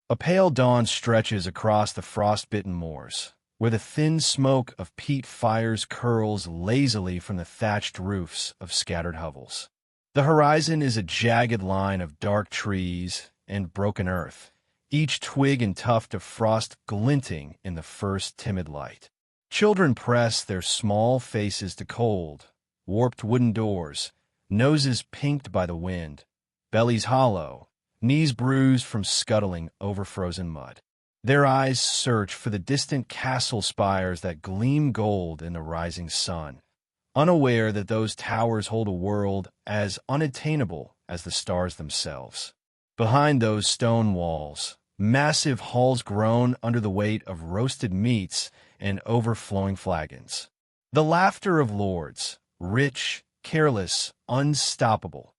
A pale dawn stretches across the frost-bitten moors, where the thin smoke of peat fires curls lazily from the thatched roofs of scattered hovels. The horizon is a jagged line of dark trees and broken earth, each twig and tuft of frost glinting in the first timid light. Children press their small faces to cold, warped wooden doors, noses pinked by the wind, bellies hollow, knees bruised from scuttling over frozen mud. Their eyes search for the distant castle spires that gleam gold in the rising sun, unaware that those towers hold a world as unattainable as the stars themselves. Behind those stone walls, massive halls groan under the weight of roasted meats and overflowing flagons. The laughter of lords, rich, careless, unstoppable,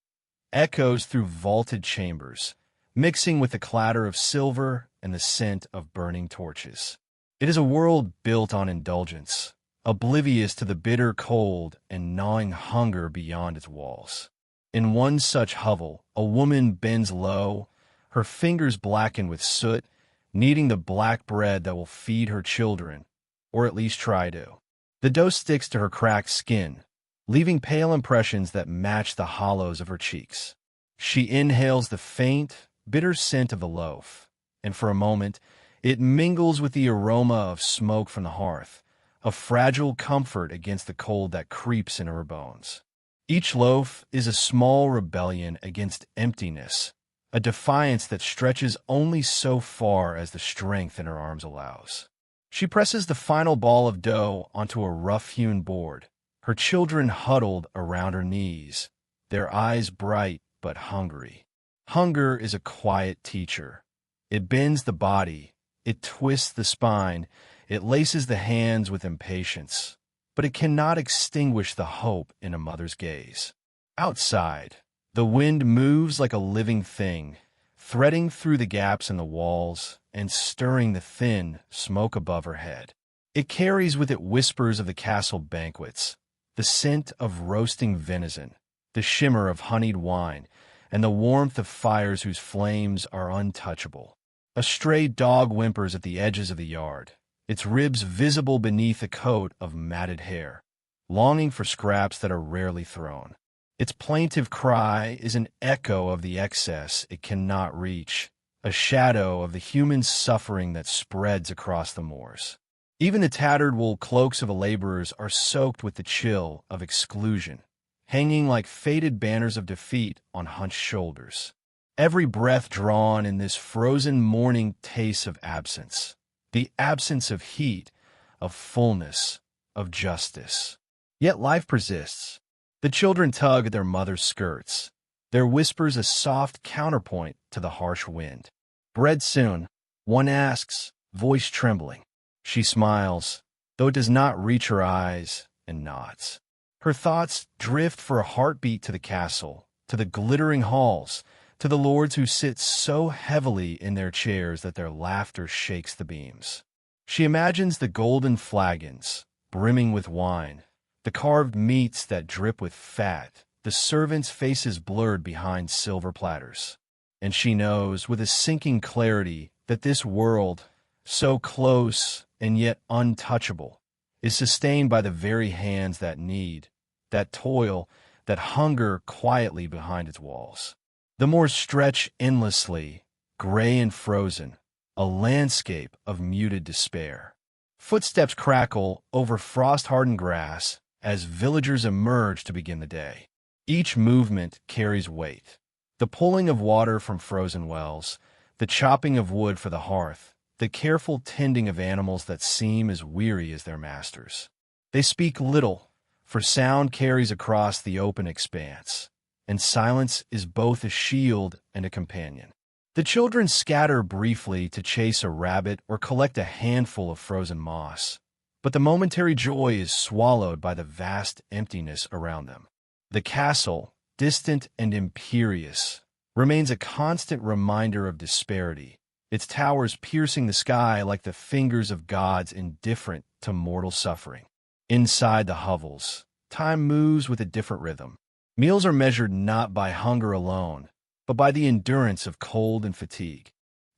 echoes through vaulted chambers, mixing with the clatter of silver and the scent of burning torches. It is a world built on indulgence, oblivious to the bitter cold and gnawing hunger beyond its walls. In one such hovel, a woman bends low, her fingers blackened with soot, kneading the black bread that will feed her children, or at least try to. The dough sticks to her cracked skin, leaving pale impressions that match the hollows of her cheeks. She inhales the faint, bitter scent of the loaf, and for a moment, it mingles with the aroma of smoke from the hearth, a fragile comfort against the cold that creeps into her bones. Each loaf is a small rebellion against emptiness, a defiance that stretches only so far as the strength in her arms allows. She presses the final ball of dough onto a rough-hewn board, her children huddled around her knees, their eyes bright but hungry. Hunger is a quiet teacher. It bends the body, it twists the spine, it laces the hands with impatience, but it cannot extinguish the hope in a mother's gaze. Outside, the wind moves like a living thing, threading through the gaps in the walls and stirring the thin smoke above her head. It carries with it whispers of the castle banquets, the scent of roasting venison, the shimmer of honeyed wine, and the warmth of fires whose flames are untouchable. A stray dog whimpers at the edges of the yard, its ribs visible beneath a coat of matted hair, longing for scraps that are rarely thrown. Its plaintive cry is an echo of the excess it cannot reach, a shadow of the human suffering that spreads across the moors. Even the tattered wool cloaks of the laborers are soaked with the chill of exclusion, hanging like faded banners of defeat on hunched shoulders. Every breath drawn in this frozen morning tastes of absence, the absence of heat, of fullness, of justice. Yet life persists. The children tug at their mother's skirts, their whispers a soft counterpoint to the harsh wind. Bread soon, one asks, voice trembling. She smiles, though it does not reach her eyes, and nods. Her thoughts drift for a heartbeat to the castle, to the glittering halls, to the lords who sit so heavily in their chairs that their laughter shakes the beams. She imagines the golden flagons, brimming with wine, the carved meats that drip with fat, the servants' faces blurred behind silver platters. And she knows with a sinking clarity that this world, so close and yet untouchable, is sustained by the very hands that need, that toil, that hunger quietly behind its walls. The moors stretch endlessly, gray and frozen, a landscape of muted despair. Footsteps crackle over frost-hardened grass as villagers emerge to begin the day. Each movement carries weight. The pulling of water from frozen wells, the chopping of wood for the hearth, the careful tending of animals that seem as weary as their masters. They speak little, for sound carries across the open expanse, and silence is both a shield and a companion. The children scatter briefly to chase a rabbit or collect a handful of frozen moss, but the momentary joy is swallowed by the vast emptiness around them. The castle, distant and imperious, remains a constant reminder of disparity, its towers piercing the sky like the fingers of gods indifferent to mortal suffering. Inside the hovels, time moves with a different rhythm. Meals are measured not by hunger alone, but by the endurance of cold and fatigue.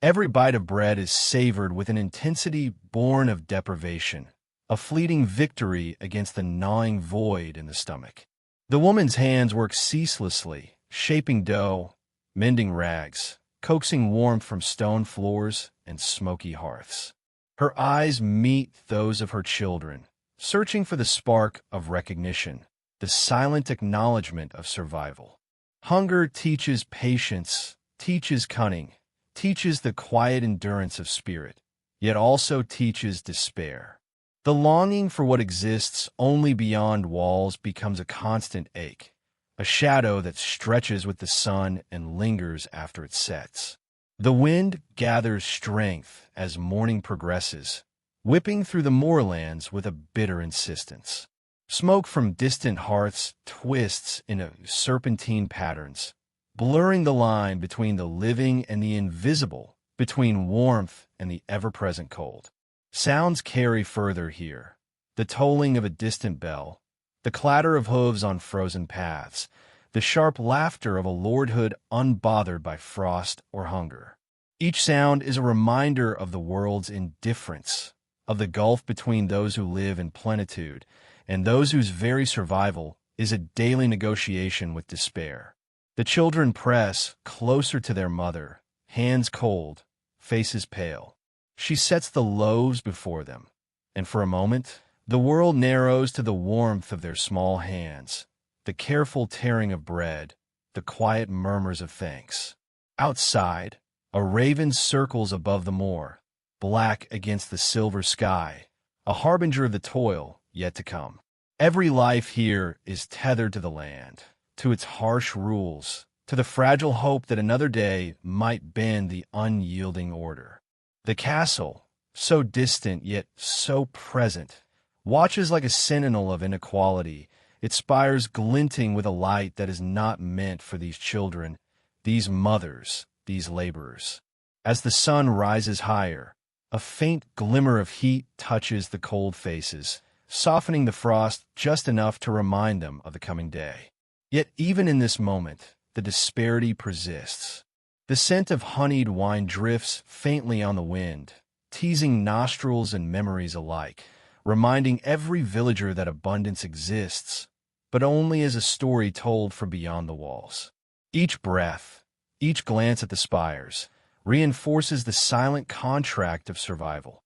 Every bite of bread is savored with an intensity born of deprivation, a fleeting victory against the gnawing void in the stomach. The woman's hands work ceaselessly, shaping dough, mending rags, coaxing warmth from stone floors and smoky hearths. Her eyes meet those of her children, searching for the spark of recognition, the silent acknowledgement of survival. Hunger teaches patience, teaches cunning, teaches the quiet endurance of spirit, yet also teaches despair. The longing for what exists only beyond walls becomes a constant ache, a shadow that stretches with the sun and lingers after it sets. The wind gathers strength as morning progresses, whipping through the moorlands with a bitter insistence. Smoke from distant hearths twists into serpentine patterns, blurring the line between the living and the invisible, between warmth and the ever-present cold. Sounds carry further here. The tolling of a distant bell, the clatter of hooves on frozen paths, the sharp laughter of a lordhood unbothered by frost or hunger. Each sound is a reminder of the world's indifference, of the gulf between those who live in plenitude and those whose very survival is a daily negotiation with despair. The children press closer to their mother, hands cold, faces pale. She sets the loaves before them, and for a moment, the world narrows to the warmth of their small hands, the careful tearing of bread, the quiet murmurs of thanks. Outside, a raven circles above the moor, black against the silver sky, a harbinger of the toil yet to come. Every life here is tethered to the land, to its harsh rules, to the fragile hope that another day might bend the unyielding order. The castle, so distant yet so present, watches like a sentinel of inequality, its spires glinting with a light that is not meant for these children, these mothers, these laborers. As the sun rises higher, a faint glimmer of heat touches the cold faces, softening the frost just enough to remind them of the coming day. Yet even in this moment, the disparity persists. The scent of honeyed wine drifts faintly on the wind, teasing nostrils and memories alike, reminding every villager that abundance exists, but only as a story told from beyond the walls. Each breath, each glance at the spires, reinforces the silent contract of survival.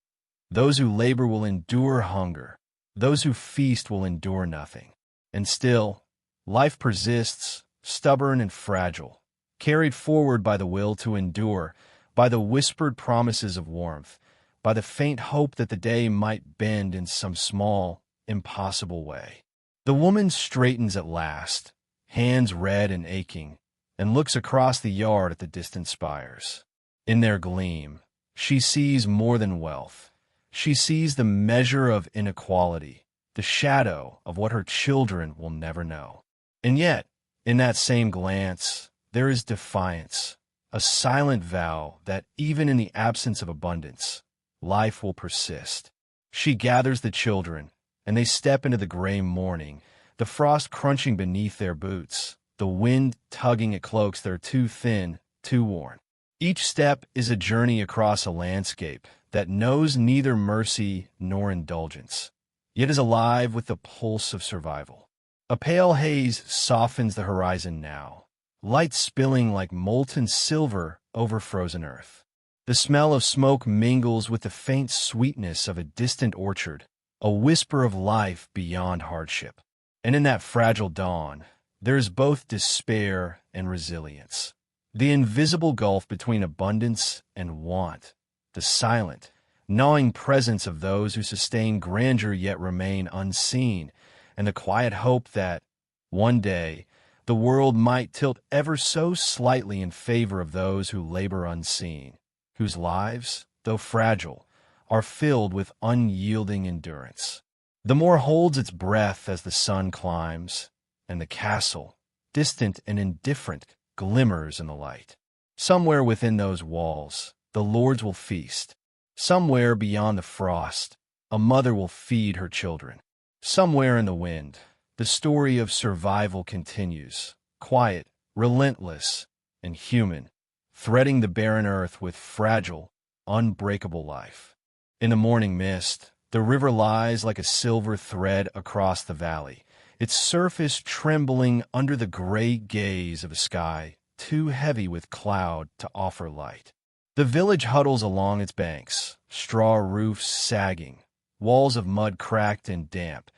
Those who labor will endure hunger. Those who feast will endure nothing. And still, life persists, stubborn and fragile, carried forward by the will to endure, by the whispered promises of warmth, by the faint hope that the day might bend in some small, impossible way. The woman straightens at last, hands red and aching, and looks across the yard at the distant spires. In their gleam, she sees more than wealth. She sees the measure of inequality, the shadow of what her children will never know. And yet, in that same glance, there is defiance, a silent vow that even in the absence of abundance, life will persist. She gathers the children, and they step into the gray morning, the frost crunching beneath their boots, the wind tugging at cloaks that are too thin, too worn. Each step is a journey across a landscape that knows neither mercy nor indulgence, yet is alive with the pulse of survival. A pale haze softens the horizon now, light spilling like molten silver over frozen earth. The smell of smoke mingles with the faint sweetness of a distant orchard, a whisper of life beyond hardship. And in that fragile dawn, there is both despair and resilience. The invisible gulf between abundance and want, the silent, gnawing presence of those who sustain grandeur yet remain unseen, and the quiet hope that, one day, the world might tilt ever so slightly in favor of those who labor unseen, whose lives, though fragile, are filled with unyielding endurance. The moor holds its breath as the sun climbs, and the castle, distant and indifferent, glimmers in the light. Somewhere within those walls, the lords will feast. Somewhere beyond the frost, a mother will feed her children. Somewhere in the wind, the story of survival continues, quiet, relentless, and human, threading the barren earth with fragile, unbreakable life. In the morning mist, the river lies like a silver thread across the valley, its surface trembling under the gray gaze of a sky too heavy with cloud to offer light. The village huddles along its banks, straw roofs sagging, walls of mud cracked and damp,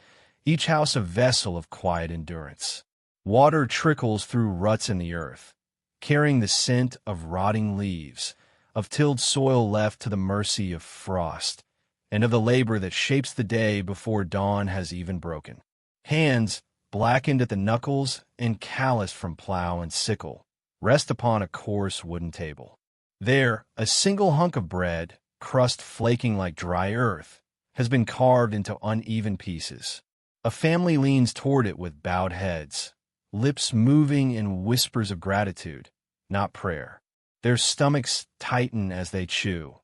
each house a vessel of quiet endurance. Water trickles through ruts in the earth, carrying the scent of rotting leaves, of tilled soil left to the mercy of frost, and of the labor that shapes the day before dawn has even broken. Hands, blackened at the knuckles and calloused from plow and sickle, rest upon a coarse wooden table. There, a single hunk of bread, crust flaking like dry earth, has been carved into uneven pieces. A family leans toward it with bowed heads, lips moving in whispers of gratitude, not prayer. Their stomachs tighten as they chew.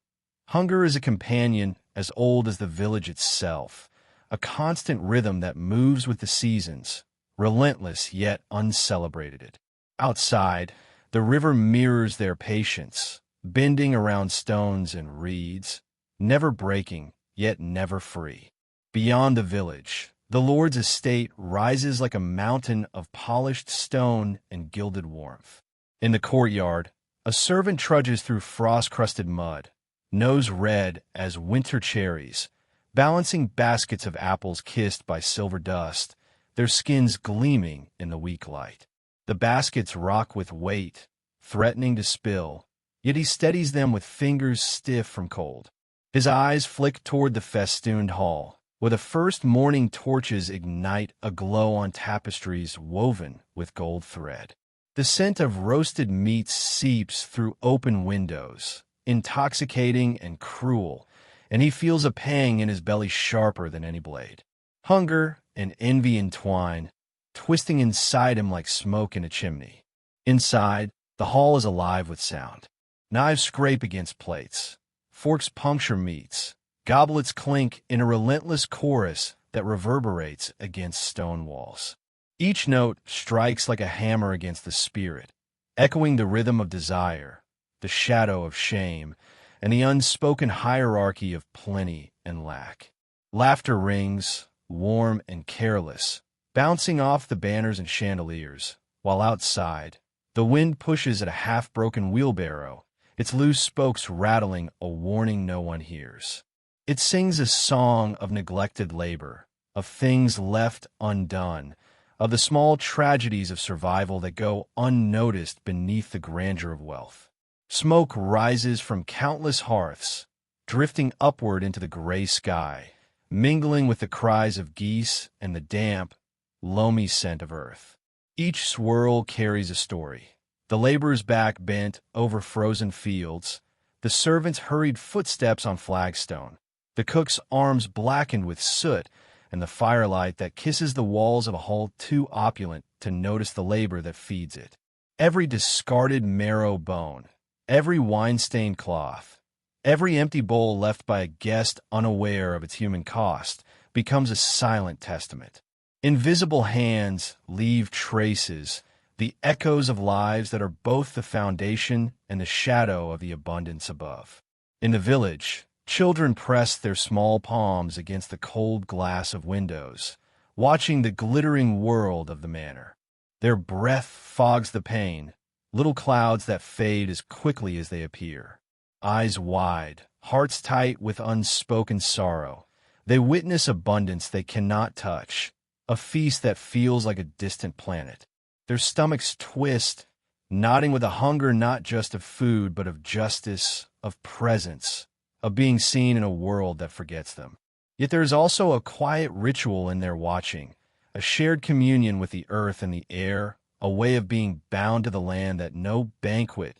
Hunger is a companion as old as the village itself, a constant rhythm that moves with the seasons, relentless yet uncelebrated. Outside, the river mirrors their patience, bending around stones and reeds, never breaking, yet never free. Beyond the village, the Lord's estate rises like a mountain of polished stone and gilded warmth. In the courtyard, a servant trudges through frost-crusted mud, nose red as winter cherries, balancing baskets of apples kissed by silver dust, their skins gleaming in the weak light. The baskets rock with weight, threatening to spill, yet he steadies them with fingers stiff from cold. His eyes flick toward the festooned hall, where the first morning torches ignite a glow on tapestries woven with gold thread. The scent of roasted meats seeps through open windows, intoxicating and cruel, and he feels a pang in his belly sharper than any blade. Hunger and envy entwine, twisting inside him like smoke in a chimney. Inside, the hall is alive with sound. Knives scrape against plates, forks puncture meats, goblets clink in a relentless chorus that reverberates against stone walls. Each note strikes like a hammer against the spirit, echoing the rhythm of desire, the shadow of shame, and the unspoken hierarchy of plenty and lack. Laughter rings, warm and careless, bouncing off the banners and chandeliers, while outside, the wind pushes at a half-broken wheelbarrow, its loose spokes rattling a warning no one hears. It sings a song of neglected labor, of things left undone, of the small tragedies of survival that go unnoticed beneath the grandeur of wealth. Smoke rises from countless hearths, drifting upward into the gray sky, mingling with the cries of geese and the damp, loamy scent of earth. Each swirl carries a story. The laborer's back bent over frozen fields, the servant's hurried footsteps on flagstone, the cook's arms blackened with soot, and the firelight that kisses the walls of a hall too opulent to notice the labor that feeds it. Every discarded marrow bone, every wine-stained cloth, every empty bowl left by a guest unaware of its human cost becomes a silent testament. Invisible hands leave traces, the echoes of lives that are both the foundation and the shadow of the abundance above. In the village, children press their small palms against the cold glass of windows, watching the glittering world of the manor. Their breath fogs the pain, little clouds that fade as quickly as they appear. Eyes wide, hearts tight with unspoken sorrow, they witness abundance they cannot touch, a feast that feels like a distant planet. Their stomachs twist, nodding with a hunger not just of food but of justice, of presence, of being seen in a world that forgets them. Yet there is also a quiet ritual in their watching, a shared communion with the earth and the air, a way of being bound to the land that no banquet,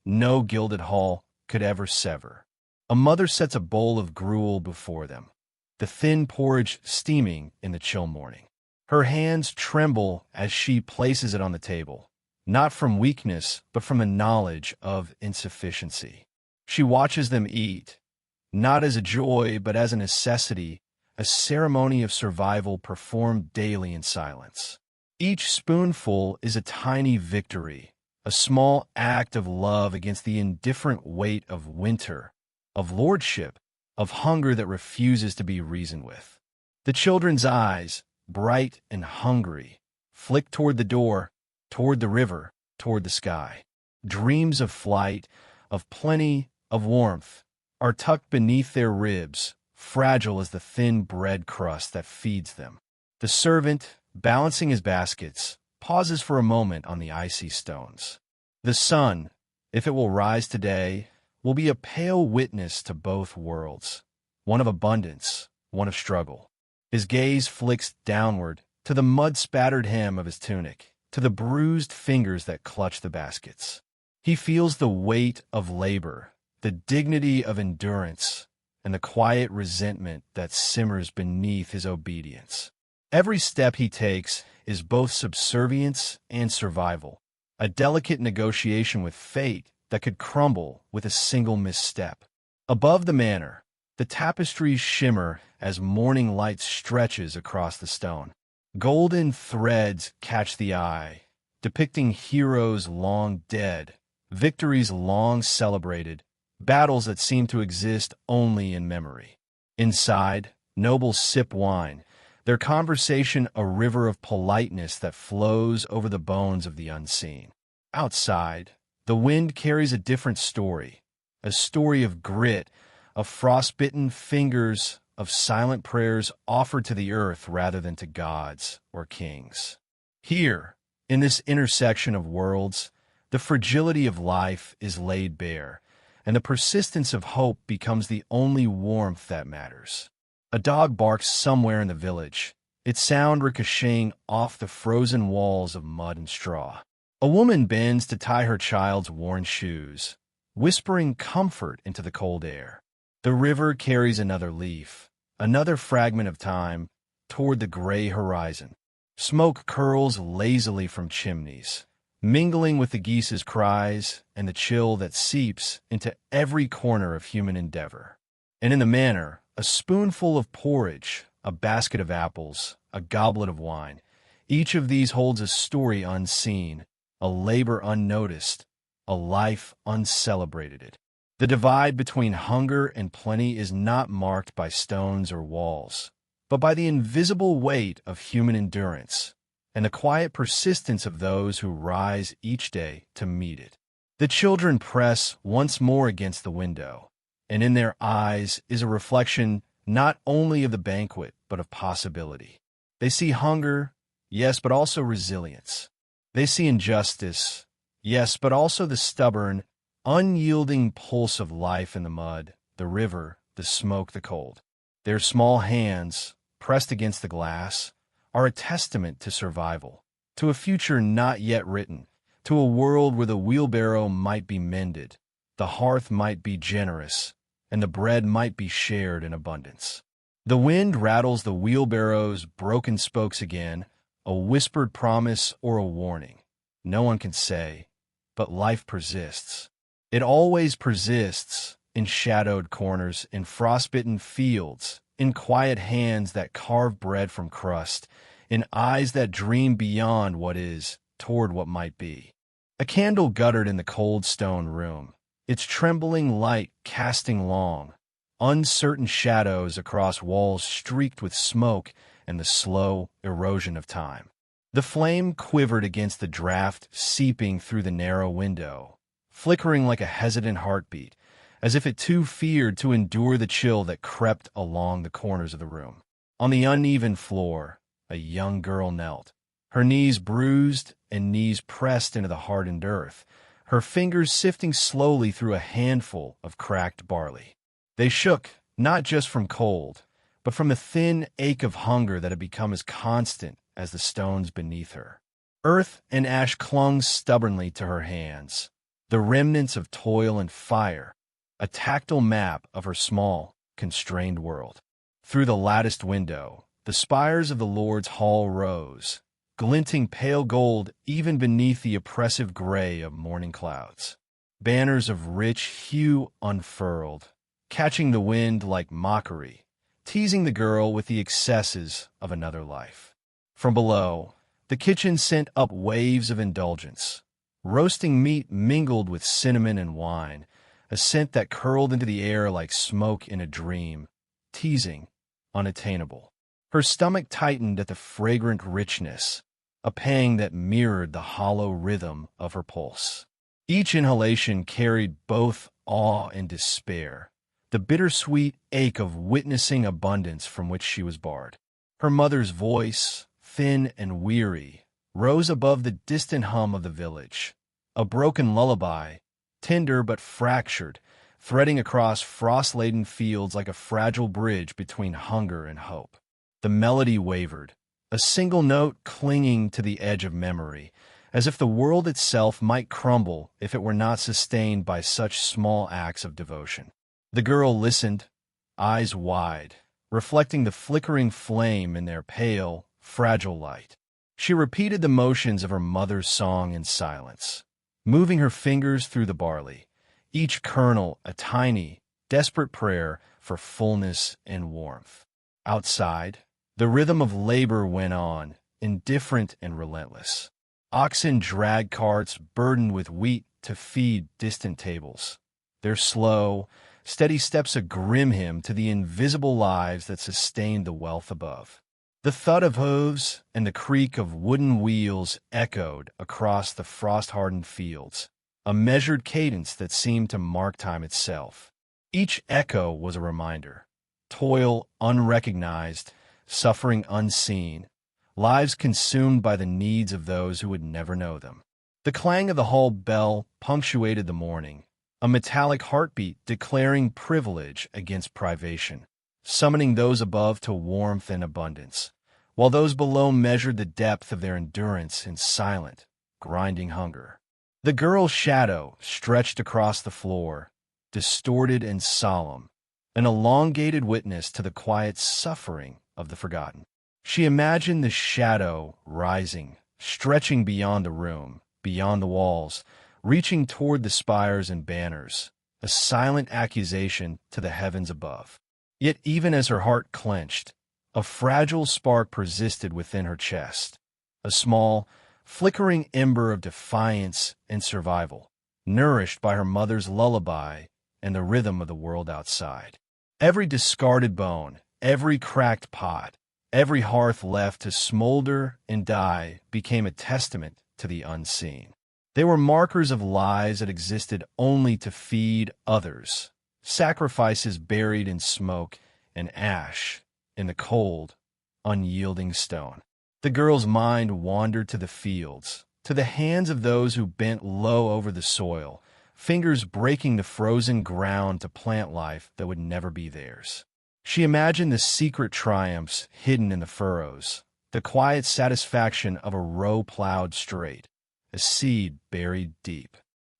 no gilded hall could ever sever. A mother sets a bowl of gruel before them, the thin porridge steaming in the chill morning. Her hands tremble as she places it on the table, not from weakness, but from a knowledge of insufficiency. She watches them eat, not as a joy, but as a necessity, a ceremony of survival performed daily in silence. Each spoonful is a tiny victory, a small act of love against the indifferent weight of winter, of lordship, of hunger that refuses to be reasoned with. The children's eyes, bright and hungry, flick toward the door, toward the river, toward the sky. Dreams of flight, of plenty, of warmth, are tucked beneath their ribs, fragile as the thin bread crust that feeds them. The servant, balancing his baskets, pauses for a moment on the icy stones. The sun, if it will rise today, will be a pale witness to both worlds, one of abundance, one of struggle. His gaze flicks downward to the mud-spattered hem of his tunic, to the bruised fingers that clutch the baskets. He feels the weight of labor, the dignity of endurance, and the quiet resentment that simmers beneath his obedience. Every step he takes is both subservience and survival, a delicate negotiation with fate that could crumble with a single misstep. Above the manor, the tapestries shimmer as morning light stretches across the stone. Golden threads catch the eye, depicting heroes long dead, victories long celebrated, battles that seem to exist only in memory. Inside, nobles sip wine, their conversation a river of politeness that flows over the bones of the unseen. Outside, the wind carries a different story, a story of grit, of frostbitten fingers, of silent prayers offered to the earth rather than to gods or kings. Here, in this intersection of worlds, the fragility of life is laid bare, and the persistence of hope becomes the only warmth that matters. A dog barks somewhere in the village, its sound ricocheting off the frozen walls of mud and straw. A woman bends to tie her child's worn shoes, whispering comfort into the cold air. The river carries another leaf, another fragment of time, toward the gray horizon. Smoke curls lazily from chimneys, mingling with the geese's cries and the chill that seeps into every corner of human endeavor. And in the manor, a spoonful of porridge, a basket of apples, a goblet of wine, each of these holds a story unseen, a labor unnoticed, a life uncelebrated. The divide between hunger and plenty is not marked by stones or walls, but by the invisible weight of human endurance and the quiet persistence of those who rise each day to meet it. The children press once more against the window, and in their eyes is a reflection not only of the banquet, but of possibility. They see hunger, yes, but also resilience. They see injustice, yes, but also the stubborn, unyielding pulse of life in the mud, the river, the smoke, the cold. Their small hands, pressed against the glass, are a testament to survival, to a future not yet written, to a world where the wheelbarrow might be mended, the hearth might be generous, and the bread might be shared in abundance. The wind rattles the wheelbarrow's broken spokes again, a whispered promise or a warning. No one can say, but life persists. It always persists in shadowed corners, in frostbitten fields, in quiet hands that carve bread from crust, in eyes that dream beyond what is, toward what might be. A candle guttered in the cold stone room, its trembling light casting long, uncertain shadows across walls streaked with smoke and the slow erosion of time. The flame quivered against the draft seeping through the narrow window, flickering like a hesitant heartbeat, as if it too feared to endure the chill that crept along the corners of the room. On the uneven floor, a young girl knelt, her knees bruised and knees pressed into the hardened earth, her fingers sifting slowly through a handful of cracked barley. They shook, not just from cold, but from the thin ache of hunger that had become as constant as the stones beneath her. Earth and ash clung stubbornly to her hands, the remnants of toil and fire, a tactile map of her small, constrained world. Through the latticed window, the spires of the Lord's hall rose, glinting pale gold even beneath the oppressive gray of morning clouds. Banners of rich hue unfurled, catching the wind like mockery, teasing the girl with the excesses of another life. From below, the kitchen sent up waves of indulgence, roasting meat mingled with cinnamon and wine, a scent that curled into the air like smoke in a dream, teasing, unattainable. Her stomach tightened at the fragrant richness, a pang that mirrored the hollow rhythm of her pulse. Each inhalation carried both awe and despair, the bittersweet ache of witnessing abundance from which she was barred. Her mother's voice, thin and weary, rose above the distant hum of the village, a broken lullaby, tender but fractured, threading across frost-laden fields like a fragile bridge between hunger and hope. The melody wavered, a single note clinging to the edge of memory, as if the world itself might crumble if it were not sustained by such small acts of devotion. The girl listened, eyes wide, reflecting the flickering flame in their pale, fragile light. She repeated the motions of her mother's song in silence, moving her fingers through the barley, each kernel a tiny, desperate prayer for fullness and warmth. Outside, the rhythm of labor went on, indifferent and relentless. Oxen dragged carts burdened with wheat to feed distant tables, their slow, steady steps a grim hymn to the invisible lives that sustained the wealth above. The thud of hooves and the creak of wooden wheels echoed across the frost-hardened fields, a measured cadence that seemed to mark time itself. Each echo was a reminder: toil unrecognized, suffering unseen, lives consumed by the needs of those who would never know them. The clang of the hall bell punctuated the morning, a metallic heartbeat declaring privilege against privation, summoning those above to warmth and abundance, while those below measured the depth of their endurance in silent, grinding hunger. The girl's shadow stretched across the floor, distorted and solemn, an elongated witness to the quiet suffering of the forgotten. She imagined the shadow rising, stretching beyond the room, beyond the walls, reaching toward the spires and banners, a silent accusation to the heavens above. Yet even as her heart clenched, a fragile spark persisted within her chest, a small, flickering ember of defiance and survival, nourished by her mother's lullaby and the rhythm of the world outside. Every discarded bone, every cracked pot, every hearth left to smolder and die became a testament to the unseen. They were markers of lives that existed only to feed others, sacrifices buried in smoke and ash in the cold, unyielding stone. The girl's mind wandered to the fields, to the hands of those who bent low over the soil, fingers breaking the frozen ground to plant life that would never be theirs. She imagined the secret triumphs hidden in the furrows, the quiet satisfaction of a row plowed straight, a seed buried deep.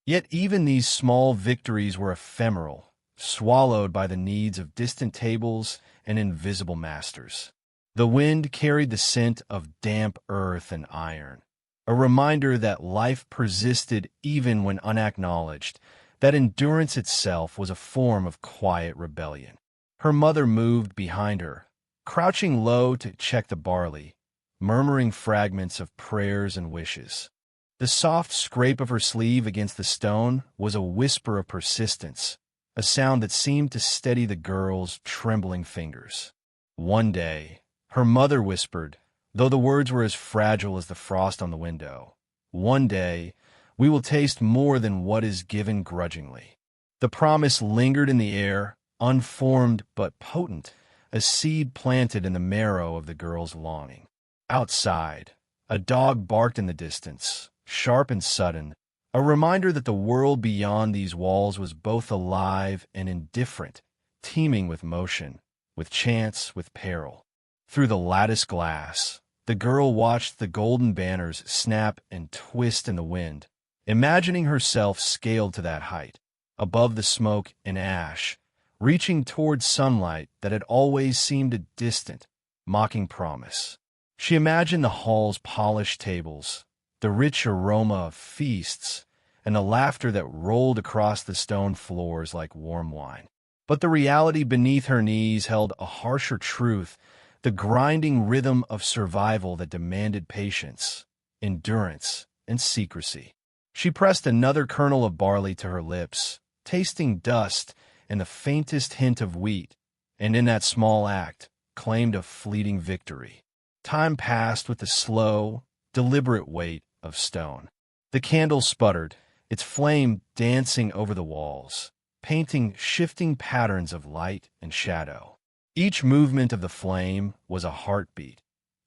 Yet even these small victories were ephemeral, swallowed by the needs of distant tables and invisible masters. The wind carried the scent of damp earth and iron, a reminder that life persisted even when unacknowledged, that endurance itself was a form of quiet rebellion. Her mother moved behind her, crouching low to check the barley, murmuring fragments of prayers and wishes. The soft scrape of her sleeve against the stone was a whisper of persistence, a sound that seemed to steady the girl's trembling fingers. One day, her mother whispered, though the words were as fragile as the frost on the window, "One day, we will taste more than what is given grudgingly." The promise lingered in the air, unformed but potent, a seed planted in the marrow of the girl's longing. Outside, a dog barked in the distance, sharp and sudden, a reminder that the world beyond these walls was both alive and indifferent, teeming with motion, with chance, with peril. Through the lattice glass, the girl watched the golden banners snap and twist in the wind, imagining herself scaled to that height, above the smoke and ash, reaching toward sunlight that had always seemed a distant, mocking promise. She imagined the hall's polished tables, the rich aroma of feasts, and the laughter that rolled across the stone floors like warm wine. But the reality beneath her knees held a harsher truth, the grinding rhythm of survival that demanded patience, endurance, and secrecy. She pressed another kernel of barley to her lips, tasting dust and the faintest hint of wheat, and in that small act claimed a fleeting victory. Time passed with the slow, deliberate weight of stone. The candle sputtered, its flame dancing over the walls, painting shifting patterns of light and shadow. Each movement of the flame was a heartbeat,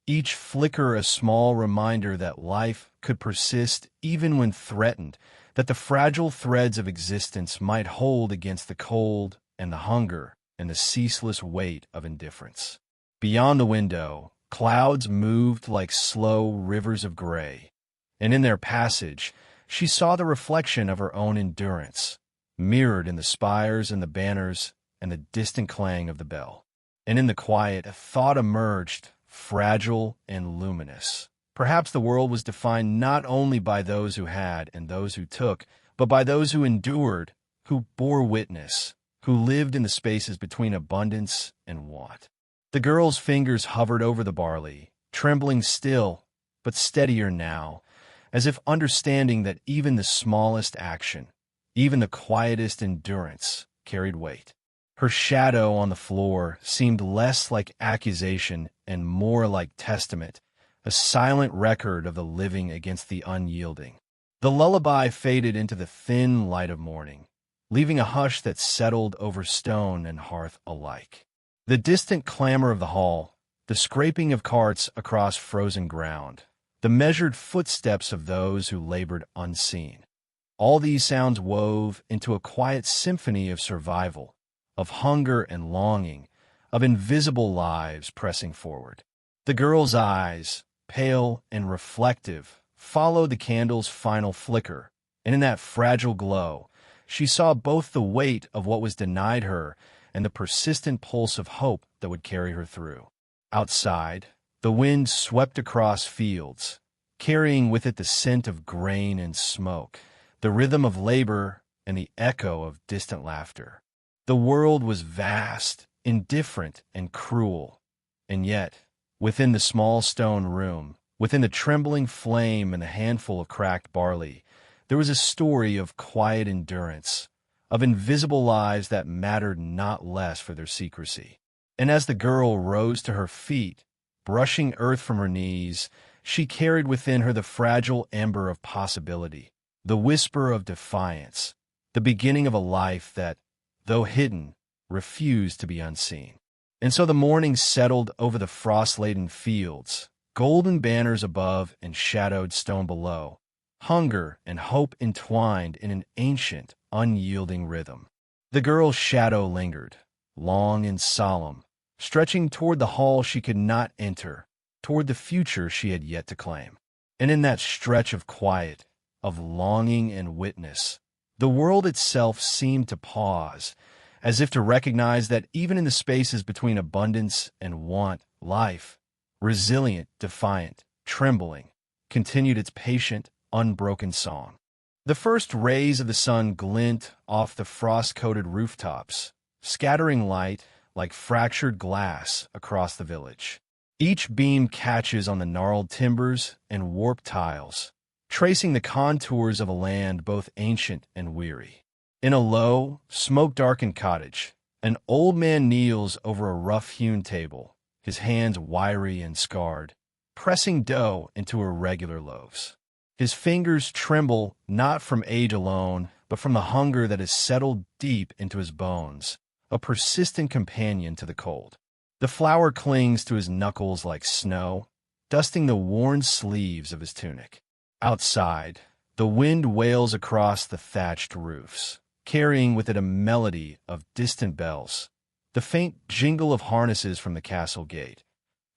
each flicker a small reminder that life could persist even when threatened, that the fragile threads of existence might hold against the cold and the hunger and the ceaseless weight of indifference. Beyond the window, clouds moved like slow rivers of gray, and in their passage, she saw the reflection of her own endurance, mirrored in the spires and the banners and the distant clang of the bell. And in the quiet, a thought emerged, fragile and luminous. Perhaps the world was defined not only by those who had and those who took, but by those who endured, who bore witness, who lived in the spaces between abundance and want. The girl's fingers hovered over the barley, trembling still, but steadier now, as if understanding that even the smallest action, even the quietest endurance, carried weight. Her shadow on the floor seemed less like accusation and more like testament, a silent record of the living against the unyielding. The lullaby faded into the thin light of morning, leaving a hush that settled over stone and hearth alike. The distant clamor of the hall, the scraping of carts across frozen ground, the measured footsteps of those who labored unseen. All these sounds wove into a quiet symphony of survival, of hunger and longing, of invisible lives pressing forward. The girl's eyes, pale and reflective, followed the candle's final flicker, and in that fragile glow, she saw both the weight of what was denied her and the persistent pulse of hope that would carry her through. Outside, the wind swept across fields, carrying with it the scent of grain and smoke, the rhythm of labor and the echo of distant laughter. The world was vast, indifferent, and cruel, and yet, within the small stone room, within the trembling flame and the handful of cracked barley, there was a story of quiet endurance, of invisible lives that mattered not less for their secrecy. And as the girl rose to her feet, brushing earth from her knees, she carried within her the fragile ember of possibility, the whisper of defiance, the beginning of a life that, though hidden, refused to be unseen. And so the morning settled over the frost-laden fields, golden banners above and shadowed stone below, hunger and hope entwined in an ancient, unyielding rhythm. The girl's shadow lingered, long and solemn, stretching toward the hall she could not enter, toward the future she had yet to claim. And in that stretch of quiet, of longing and witness, the world itself seemed to pause, as if to recognize that even in the spaces between abundance and want, life, resilient, defiant, trembling, continued its patient, unbroken song. The first rays of the sun glint off the frost-coated rooftops, scattering light like fractured glass across the village. Each beam catches on the gnarled timbers and warped tiles, tracing the contours of a land both ancient and weary. In a low, smoke-darkened cottage, an old man kneels over a rough-hewn table, his hands wiry and scarred, pressing dough into irregular loaves. His fingers tremble not from age alone, but from the hunger that has settled deep into his bones, a persistent companion to the cold. The flour clings to his knuckles like snow, dusting the worn sleeves of his tunic. Outside, the wind wails across the thatched roofs, carrying with it a melody of distant bells, the faint jingle of harnesses from the castle gate,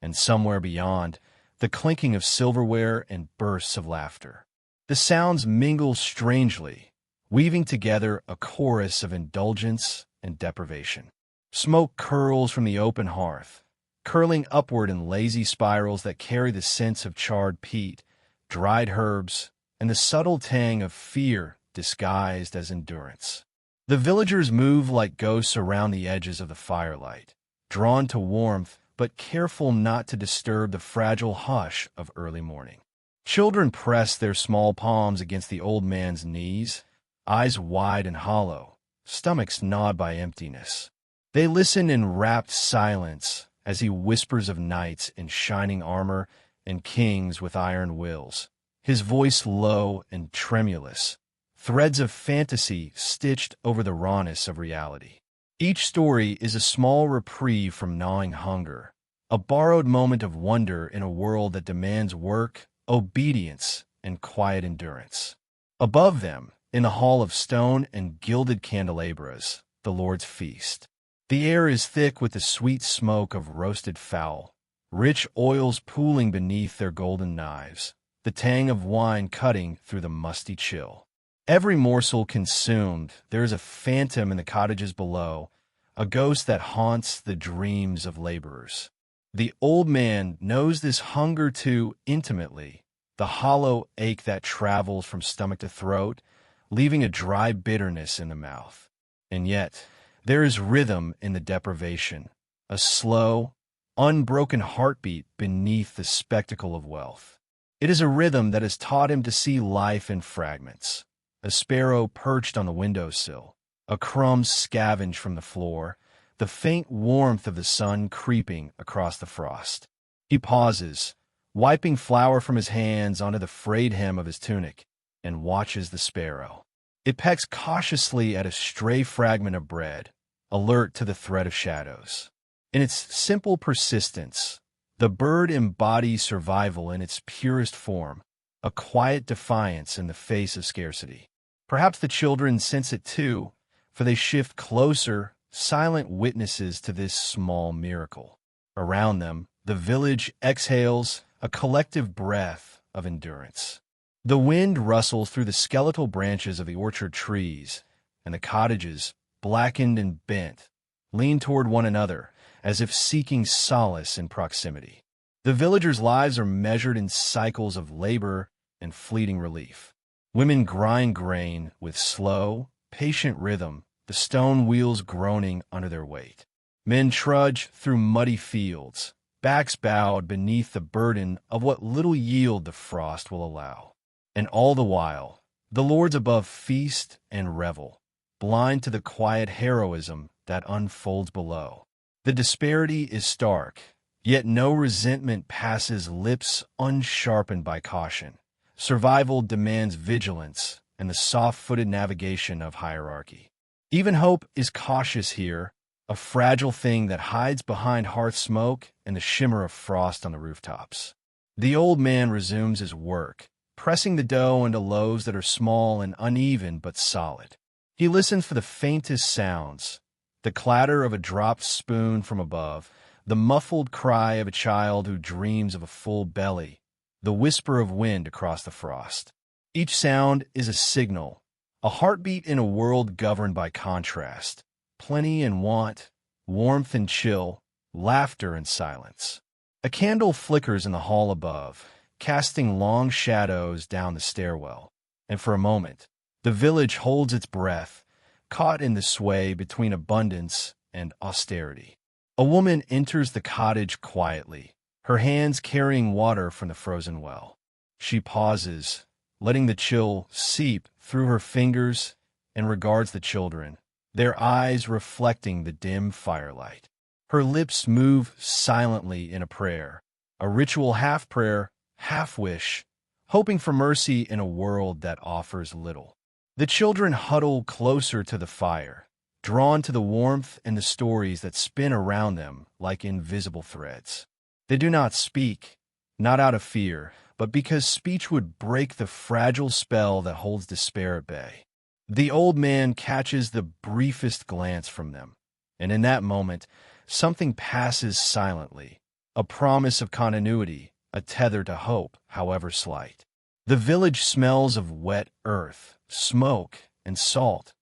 and somewhere beyond, the clinking of silverware and bursts of laughter. The sounds mingle strangely, weaving together a chorus of indulgence and deprivation. Smoke curls from the open hearth, curling upward in lazy spirals that carry the scents of charred peat, dried herbs, and the subtle tang of fear disguised as endurance. The villagers move like ghosts around the edges of the firelight, drawn to warmth but careful not to disturb the fragile hush of early morning. Children press their small palms against the old man's knees, eyes wide and hollow, stomachs gnawed by emptiness. They listen in rapt silence as he whispers of knights in shining armor and kings with iron wills, his voice low and tremulous, threads of fantasy stitched over the rawness of reality. Each story is a small reprieve from gnawing hunger, a borrowed moment of wonder in a world that demands work, obedience, and quiet endurance. Above them, in the hall of stone and gilded candelabras, the Lord's feast. The air is thick with the sweet smoke of roasted fowl, rich oils pooling beneath their golden knives, the tang of wine cutting through the musty chill. Every morsel consumed, there is a phantom in the cottages below, a ghost that haunts the dreams of laborers. The old man knows this hunger too intimately, the hollow ache that travels from stomach to throat, leaving a dry bitterness in the mouth. And yet, there is rhythm in the deprivation, a slow, unbroken heartbeat beneath the spectacle of wealth. It is a rhythm that has taught him to see life in fragments. A sparrow perched on the windowsill, a crumb scavenged from the floor, the faint warmth of the sun creeping across the frost. He pauses, wiping flour from his hands onto the frayed hem of his tunic, and watches the sparrow. It pecks cautiously at a stray fragment of bread, alert to the threat of shadows. In its simple persistence, the bird embodies survival in its purest form, a quiet defiance in the face of scarcity. Perhaps the children sense it too, for they shift closer, silent witnesses to this small miracle. Around them, the village exhales a collective breath of endurance. The wind rustles through the skeletal branches of the orchard trees, and the cottages, blackened and bent, lean toward one another as if seeking solace in proximity. The villagers' lives are measured in cycles of labor and fleeting relief. Women grind grain with slow, patient rhythm, the stone wheels groaning under their weight. Men trudge through muddy fields, backs bowed beneath the burden of what little yield the frost will allow. And all the while, the lords above feast and revel, blind to the quiet heroism that unfolds below. The disparity is stark, yet no resentment passes lips unsharpened by caution. Survival demands vigilance and the soft-footed navigation of hierarchy. Even hope is cautious here, a fragile thing that hides behind hearth smoke and the shimmer of frost on the rooftops. The old man resumes his work, pressing the dough into loaves that are small and uneven but solid. He listens for the faintest sounds, the clatter of a dropped spoon from above, the muffled cry of a child who dreams of a full belly, the whisper of wind across the frost. Each sound is a signal, a heartbeat in a world governed by contrast, plenty and want, warmth and chill, laughter and silence. A candle flickers in the hall above, casting long shadows down the stairwell, and for a moment, the village holds its breath, caught in the sway between abundance and austerity. A woman enters the cottage quietly, her hands carrying water from the frozen well. She pauses, letting the chill seep through her fingers, and regards the children, their eyes reflecting the dim firelight. Her lips move silently in a prayer, a ritual half-prayer, half-wish, hoping for mercy in a world that offers little. The children huddle closer to the fire, drawn to the warmth and the stories that spin around them like invisible threads. They do not speak, not out of fear, but because speech would break the fragile spell that holds despair at bay. The old man catches the briefest glance from them, and in that moment, something passes silently, a promise of continuity, a tether to hope, however slight. The village smells of wet earth, smoke, and salt.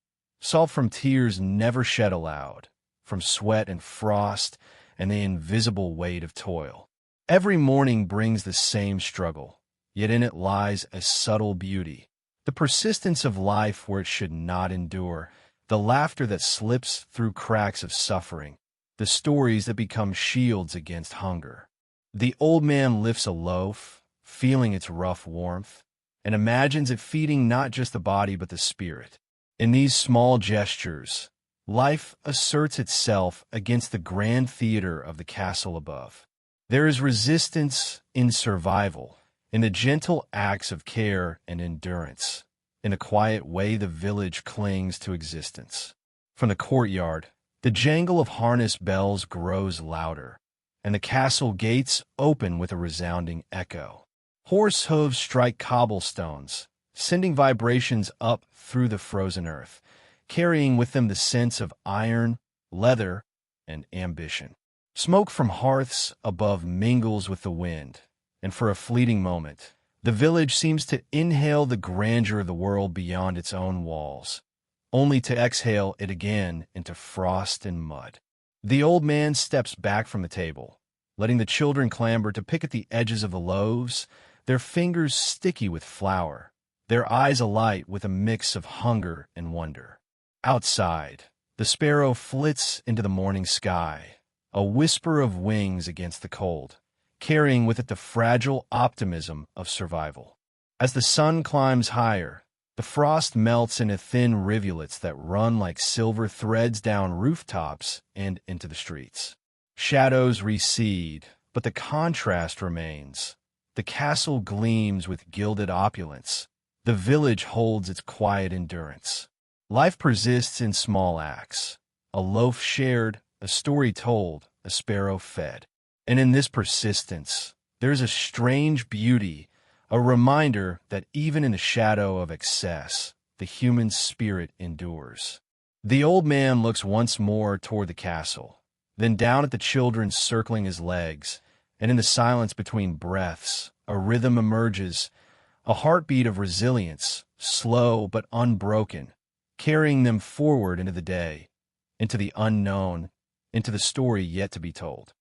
Salt from tears never shed aloud, from sweat and frost and the invisible weight of toil. Every morning brings the same struggle, yet in it lies a subtle beauty, the persistence of life where it should not endure, the laughter that slips through cracks of suffering, the stories that become shields against hunger. The old man lifts a loaf, feeling its rough warmth, and imagines it feeding not just the body but the spirit. In these small gestures, life asserts itself against the grand theater of the castle above. There is resistance in survival, in the gentle acts of care and endurance. In a quiet way, the village clings to existence. From the courtyard, the jangle of harness bells grows louder, and the castle gates open with a resounding echo. Horse hooves strike cobblestones, sending vibrations up through the frozen earth, carrying with them the sense of iron, leather, and ambition. Smoke from hearths above mingles with the wind, and for a fleeting moment, the village seems to inhale the grandeur of the world beyond its own walls, only to exhale it again into frost and mud. The old man steps back from the table, letting the children clamber to pick at the edges of the loaves, their fingers sticky with flour, their eyes alight with a mix of hunger and wonder. Outside, the sparrow flits into the morning sky, a whisper of wings against the cold, carrying with it the fragile optimism of survival. As the sun climbs higher, the frost melts into thin rivulets that run like silver threads down rooftops and into the streets. Shadows recede, but the contrast remains. The castle gleams with gilded opulence. The village holds its quiet endurance. Life persists in small acts. A loaf shared, a story told, a sparrow fed. And in this persistence, there's a strange beauty, a reminder that even in the shadow of excess, the human spirit endures. The old man looks once more toward the castle, then down at the children circling his legs, and in the silence between breaths, a rhythm emerges, a heartbeat of resilience, slow but unbroken, carrying them forward into the day, into the unknown, into the story yet to be told.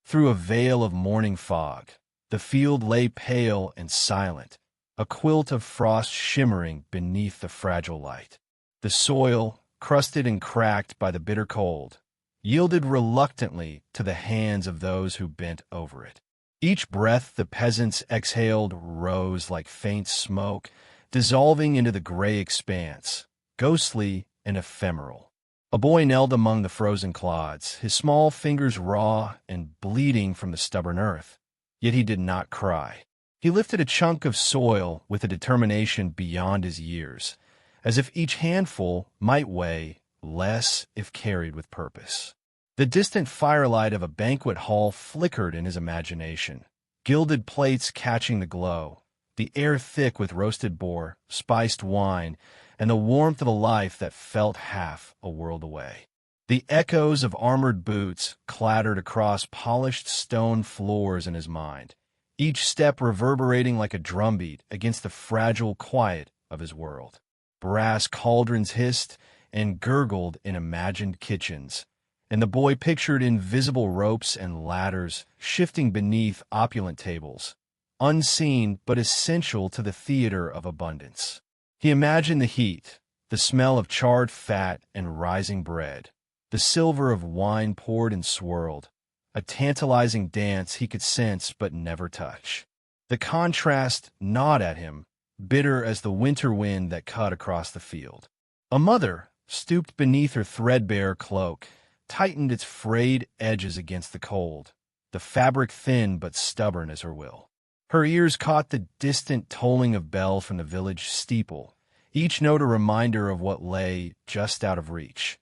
Through a veil of morning fog, the field lay pale and silent, a quilt of frost shimmering beneath the fragile light. The soil, crusted and cracked by the bitter cold, yielded reluctantly to the hands of those who bent over it. Each breath the peasants exhaled rose like faint smoke, dissolving into the gray expanse, ghostly and ephemeral. A boy knelt among the frozen clods, his small fingers raw and bleeding from the stubborn earth. Yet he did not cry. He lifted a chunk of soil with a determination beyond his years, as if each handful might weigh less if carried with purpose. The distant firelight of a banquet hall flickered in his imagination, gilded plates catching the glow, the air thick with roasted boar, spiced wine, and the warmth of a life that felt half a world away. The echoes of armored boots clattered across polished stone floors in his mind, each step reverberating like a drumbeat against the fragile quiet of his world. Brass cauldrons hissed and gurgled in imagined kitchens, and the boy pictured invisible ropes and ladders shifting beneath opulent tables, unseen but essential to the theater of abundance. He imagined the heat, the smell of charred fat and rising bread, the silver of wine poured and swirled, a tantalizing dance he could sense but never touch. The contrast gnawed at him, bitter as the winter wind that cut across the field. A mother, stooped beneath her threadbare cloak, tightened its frayed edges against the cold, the fabric thin but stubborn as her will. Her ears caught the distant tolling of bells from the village steeple, each note a reminder of what lay just out of reach.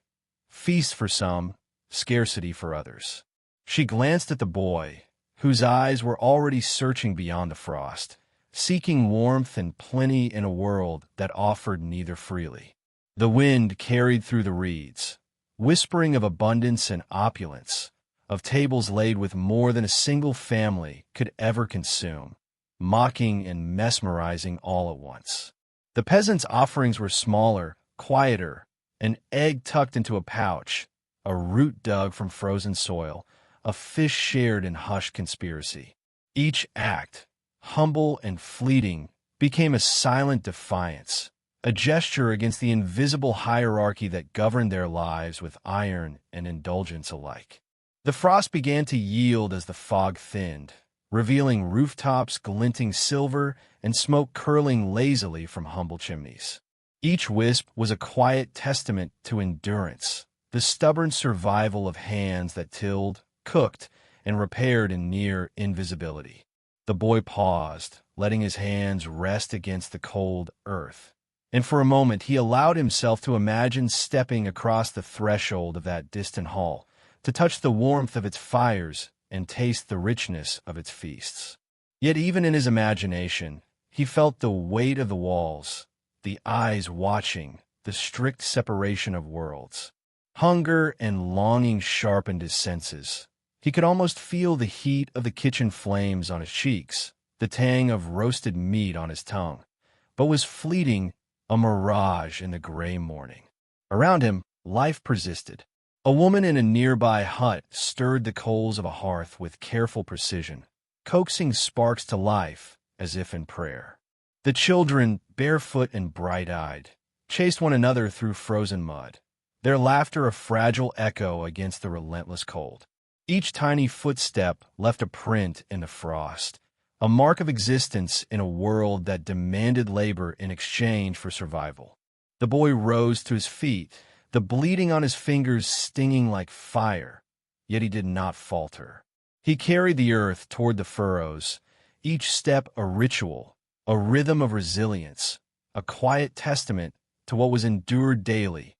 Feast for some, scarcity for others. She glanced at the boy, whose eyes were already searching beyond the frost, seeking warmth and plenty in a world that offered neither freely. The wind carried through the reeds, whispering of abundance and opulence, of tables laid with more than a single family could ever consume, mocking and mesmerizing all at once. The peasants' offerings were smaller, quieter, an egg tucked into a pouch, a root dug from frozen soil, a fish shared in hushed conspiracy. Each act, humble and fleeting, became a silent defiance, a gesture against the invisible hierarchy that governed their lives with iron and indulgence alike. The frost began to yield as the fog thinned, revealing rooftops glinting silver and smoke curling lazily from humble chimneys. Each wisp was a quiet testament to endurance, the stubborn survival of hands that tilled, cooked, and repaired in near invisibility. The boy paused, letting his hands rest against the cold earth. And for a moment he allowed himself to imagine stepping across the threshold of that distant hall, to touch the warmth of its fires and taste the richness of its feasts. Yet even in his imagination, he felt the weight of the walls, the eyes watching, the strict separation of worlds. Hunger and longing sharpened his senses. He could almost feel the heat of the kitchen flames on his cheeks, the tang of roasted meat on his tongue, but was fleeting, a mirage in the gray morning. Around him, life persisted. A woman in a nearby hut stirred the coals of a hearth with careful precision, coaxing sparks to life as if in prayer. The children, barefoot and bright-eyed, chased one another through frozen mud, their laughter a fragile echo against the relentless cold. Each tiny footstep left a print in the frost, a mark of existence in a world that demanded labor in exchange for survival. The boy rose to his feet, the bleeding on his fingers stinging like fire, yet he did not falter. He carried the earth toward the furrows, each step a ritual, a rhythm of resilience, a quiet testament to what was endured daily,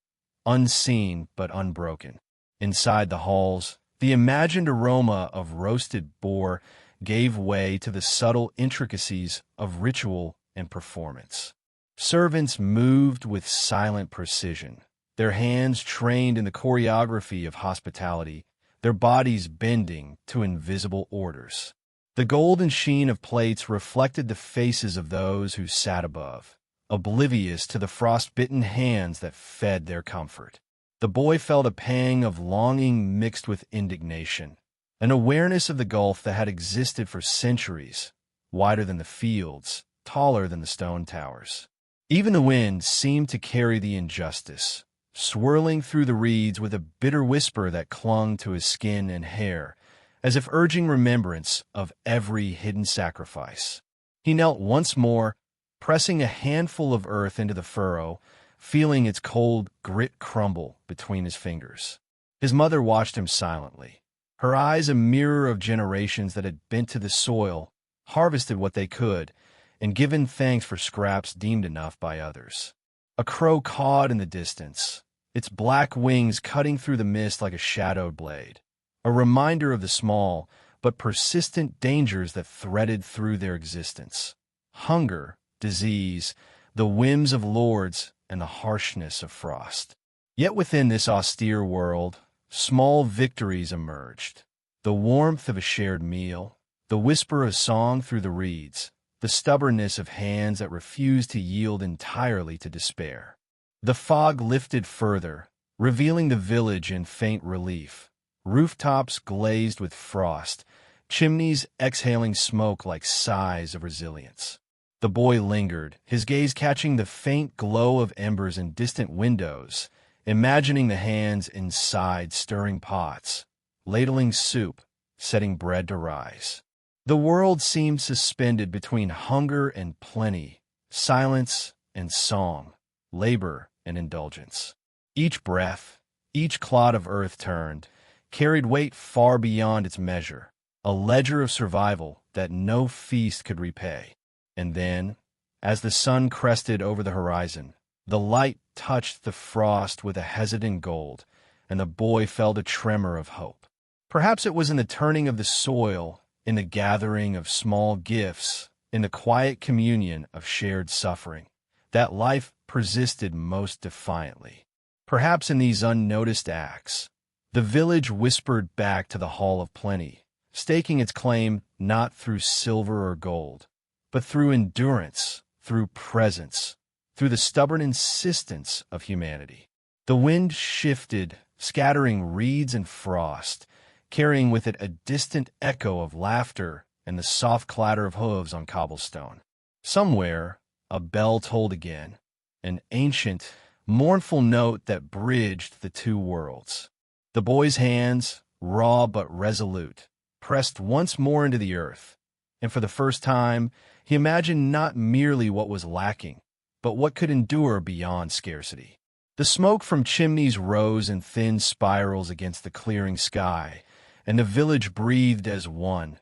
unseen but unbroken. Inside the halls, the imagined aroma of roasted boar gave way to the subtle intricacies of ritual and performance. Servants moved with silent precision, their hands trained in the choreography of hospitality, their bodies bending to invisible orders. The golden sheen of plates reflected the faces of those who sat above, oblivious to the frost-bitten hands that fed their comfort. The boy felt a pang of longing mixed with indignation, an awareness of the gulf that had existed for centuries, wider than the fields, taller than the stone towers. Even the wind seemed to carry the injustice, swirling through the reeds with a bitter whisper that clung to his skin and hair, as if urging remembrance of every hidden sacrifice. He knelt once more, pressing a handful of earth into the furrow, feeling its cold grit crumble between his fingers. His mother watched him silently, her eyes a mirror of generations that had bent to the soil, harvested what they could, and given thanks for scraps deemed enough by others. A crow cawed in the distance, its black wings cutting through the mist like a shadowed blade, a reminder of the small but persistent dangers that threaded through their existence. Hunger, disease, the whims of lords, and the harshness of frost. Yet within this austere world, small victories emerged. The warmth of a shared meal, the whisper of song through the reeds, the stubbornness of hands that refused to yield entirely to despair. The fog lifted further, revealing the village in faint relief, rooftops glazed with frost, chimneys exhaling smoke like sighs of resilience. The boy lingered, his gaze catching the faint glow of embers in distant windows, imagining the hands inside stirring pots, ladling soup, setting bread to rise. The world seemed suspended between hunger and plenty, silence and song, labor and indulgence. Each breath, each clod of earth turned, carried weight far beyond its measure, a ledger of survival that no feast could repay. And then, as the sun crested over the horizon, the light touched the frost with a hesitant gold, and the boy felt a tremor of hope. Perhaps it was in the turning of the soil, in the gathering of small gifts, in the quiet communion of shared suffering, that life persisted most defiantly. Perhaps in these unnoticed acts, the village whispered back to the Hall of Plenty, staking its claim not through silver or gold, but through endurance, through presence, through the stubborn insistence of humanity. The wind shifted, scattering reeds and frost, carrying with it a distant echo of laughter and the soft clatter of hooves on cobblestone. Somewhere, a bell tolled again, an ancient, mournful note that bridged the two worlds. The boy's hands, raw but resolute, pressed once more into the earth, and for the first time, he imagined not merely what was lacking, but what could endure beyond scarcity. The smoke from chimneys rose in thin spirals against the clearing sky, and the village breathed as one,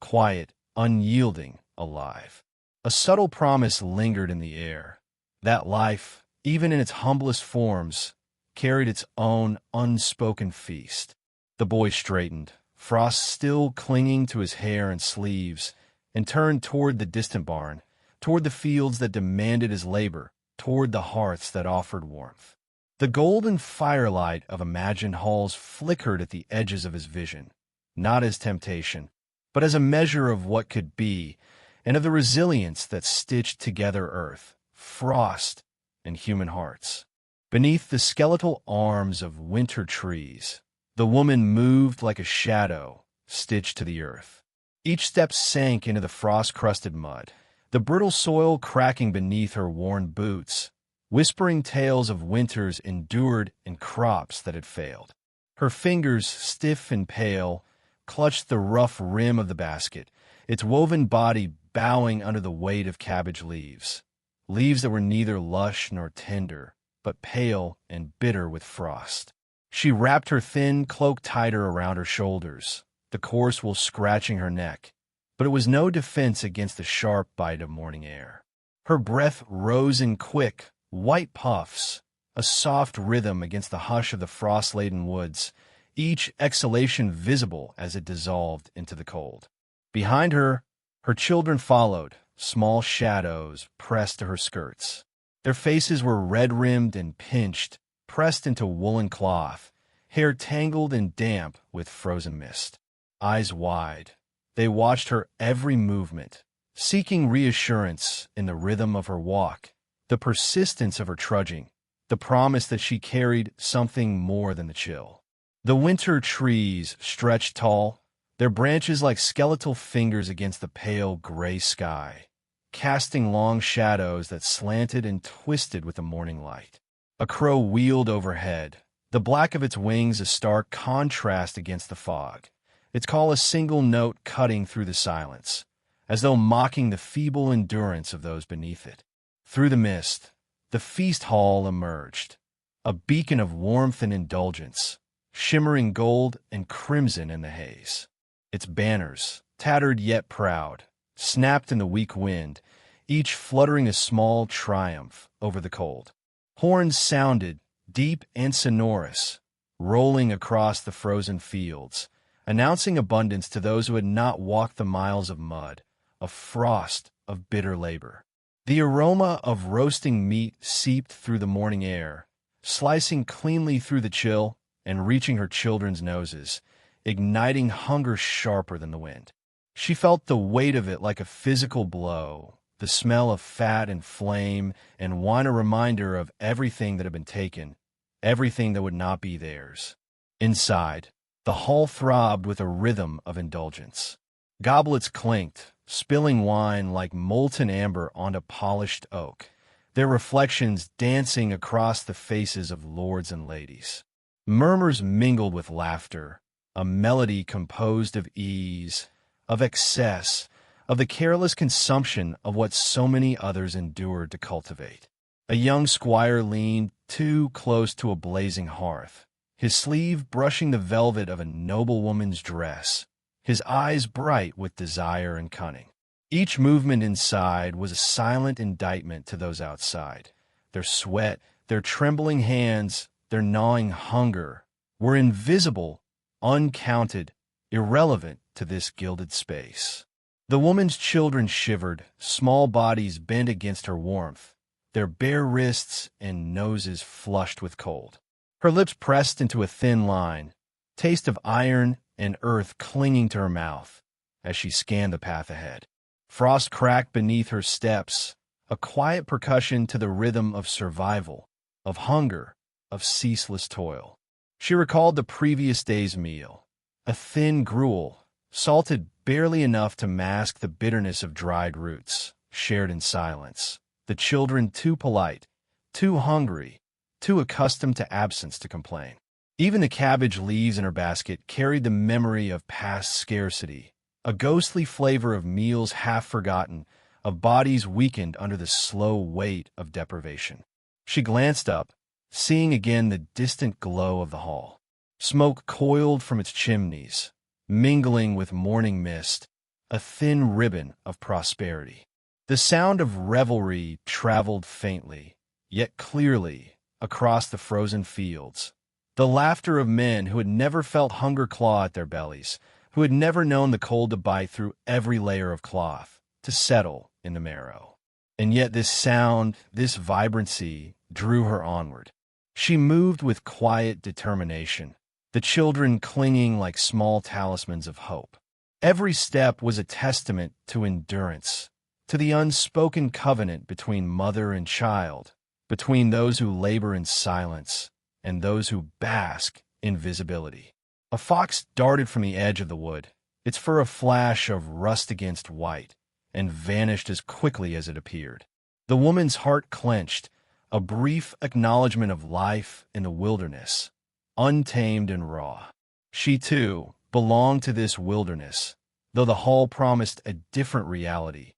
quiet, unyielding, alive. A subtle promise lingered in the air, that life, even in its humblest forms, carried its own unspoken feast. The boy straightened, frost still clinging to his hair and sleeves, and turned toward the distant barn, toward the fields that demanded his labor, toward the hearths that offered warmth. The golden firelight of imagined halls flickered at the edges of his vision, not as temptation, but as a measure of what could be, and of the resilience that stitched together earth, frost, and human hearts. Beneath the skeletal arms of winter trees, the woman moved like a shadow stitched to the earth. Each step sank into the frost-crusted mud, the brittle soil cracking beneath her worn boots, whispering tales of winters endured and crops that had failed. Her fingers, stiff and pale, clutched the rough rim of the basket, its woven body bowing under the weight of cabbage leaves that were neither lush nor tender, but pale and bitter with frost. She wrapped her thin cloak tighter around her shoulders, the coarse wool scratching her neck, but it was no defense against the sharp bite of morning air. Her breath rose in quick, white puffs, a soft rhythm against the hush of the frost-laden woods, each exhalation visible as it dissolved into the cold. Behind her, her children followed, small shadows pressed to her skirts. Their faces were red-rimmed and pinched, pressed into woolen cloth, hair tangled and damp with frozen mist. Eyes wide, they watched her every movement, seeking reassurance in the rhythm of her walk, the persistence of her trudging, the promise that she carried something more than the chill. The winter trees stretched tall, their branches like skeletal fingers against the pale gray sky, casting long shadows that slanted and twisted with the morning light. A crow wheeled overhead, the black of its wings a stark contrast against the fog, its call a single note cutting through the silence, as though mocking the feeble endurance of those beneath it. Through the mist, the feast hall emerged, a beacon of warmth and indulgence, shimmering gold and crimson in the haze. Its banners, tattered yet proud, snapped in the weak wind, each fluttering a small triumph over the cold. Horns sounded, deep and sonorous, rolling across the frozen fields, announcing abundance to those who had not walked the miles of mud, of frost, of bitter labor. The aroma of roasting meat seeped through the morning air, slicing cleanly through the chill and reaching her children's noses, igniting hunger sharper than the wind. She felt the weight of it like a physical blow, the smell of fat and flame and wine a reminder of everything that had been taken, everything that would not be theirs. Inside, the hall throbbed with a rhythm of indulgence. Goblets clinked, spilling wine like molten amber onto polished oak, their reflections dancing across the faces of lords and ladies. Murmurs mingled with laughter, a melody composed of ease, of excess, of the careless consumption of what so many others endured to cultivate. A young squire leaned too close to a blazing hearth, his sleeve brushing the velvet of a noblewoman's dress, his eyes bright with desire and cunning. Each movement inside was a silent indictment to those outside. Their sweat, their trembling hands, their gnawing hunger were invisible, uncounted, irrelevant to this gilded space. The woman's children shivered, small bodies bent against her warmth, their bare wrists and noses flushed with cold. Her lips pressed into a thin line, taste of iron and earth clinging to her mouth as she scanned the path ahead. Frost cracked beneath her steps, a quiet percussion to the rhythm of survival, of hunger, of ceaseless toil. She recalled the previous day's meal, a thin gruel, salted barely enough to mask the bitterness of dried roots, shared in silence, the children too polite, too hungry, too accustomed to absence to complain. Even the cabbage leaves in her basket carried the memory of past scarcity, a ghostly flavor of meals half forgotten, of bodies weakened under the slow weight of deprivation. She glanced up, seeing again the distant glow of the hall. Smoke coiled from its chimneys, mingling with morning mist, a thin ribbon of prosperity. The sound of revelry traveled faintly, yet clearly, across the frozen fields. The laughter of men who had never felt hunger claw at their bellies, who had never known the cold to bite through every layer of cloth, to settle in the marrow. And yet this sound, this vibrancy, drew her onward. She moved with quiet determination, the children clinging like small talismans of hope. Every step was a testament to endurance, to the unspoken covenant between mother and child, between those who labor in silence and those who bask in visibility. A fox darted from the edge of the wood, its fur a flash of rust against white, and vanished as quickly as it appeared. The woman's heart clenched, a brief acknowledgment of life in the wilderness, untamed and raw. She, too, belonged to this wilderness, though the hall promised a different reality.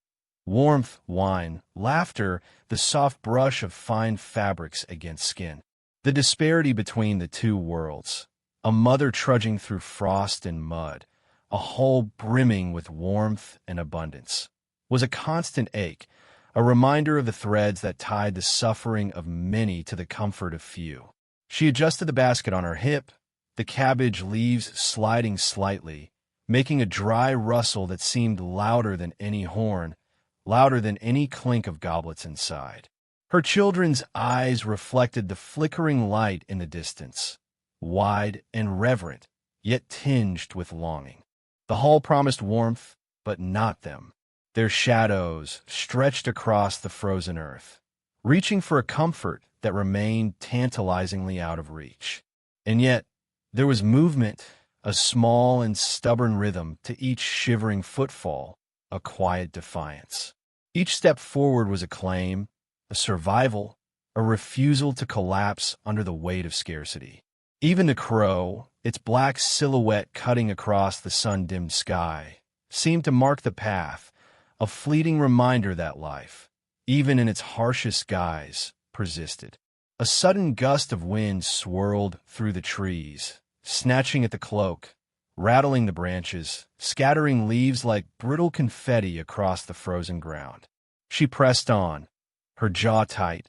Warmth, wine, laughter, the soft brush of fine fabrics against skin. The disparity between the two worlds. A mother trudging through frost and mud, a hall brimming with warmth and abundance, was a constant ache, a reminder of the threads that tied the suffering of many to the comfort of few. She adjusted the basket on her hip, the cabbage leaves sliding slightly, making a dry rustle that seemed louder than any horn, louder than any clink of goblets inside. Her children's eyes reflected the flickering light in the distance, wide and reverent, yet tinged with longing. The hall promised warmth, but not them. Their shadows stretched across the frozen earth, reaching for a comfort that remained tantalizingly out of reach. And yet, there was movement, a small and stubborn rhythm to each shivering footfall, a quiet defiance. Each step forward was a claim, a survival, a refusal to collapse under the weight of scarcity. Even the crow, its black silhouette cutting across the sun-dimmed sky, seemed to mark the path, a fleeting reminder that life, even in its harshest guise, persisted. A sudden gust of wind swirled through the trees, snatching at the cloak, rattling the branches, scattering leaves like brittle confetti across the frozen ground. She pressed on, her jaw tight,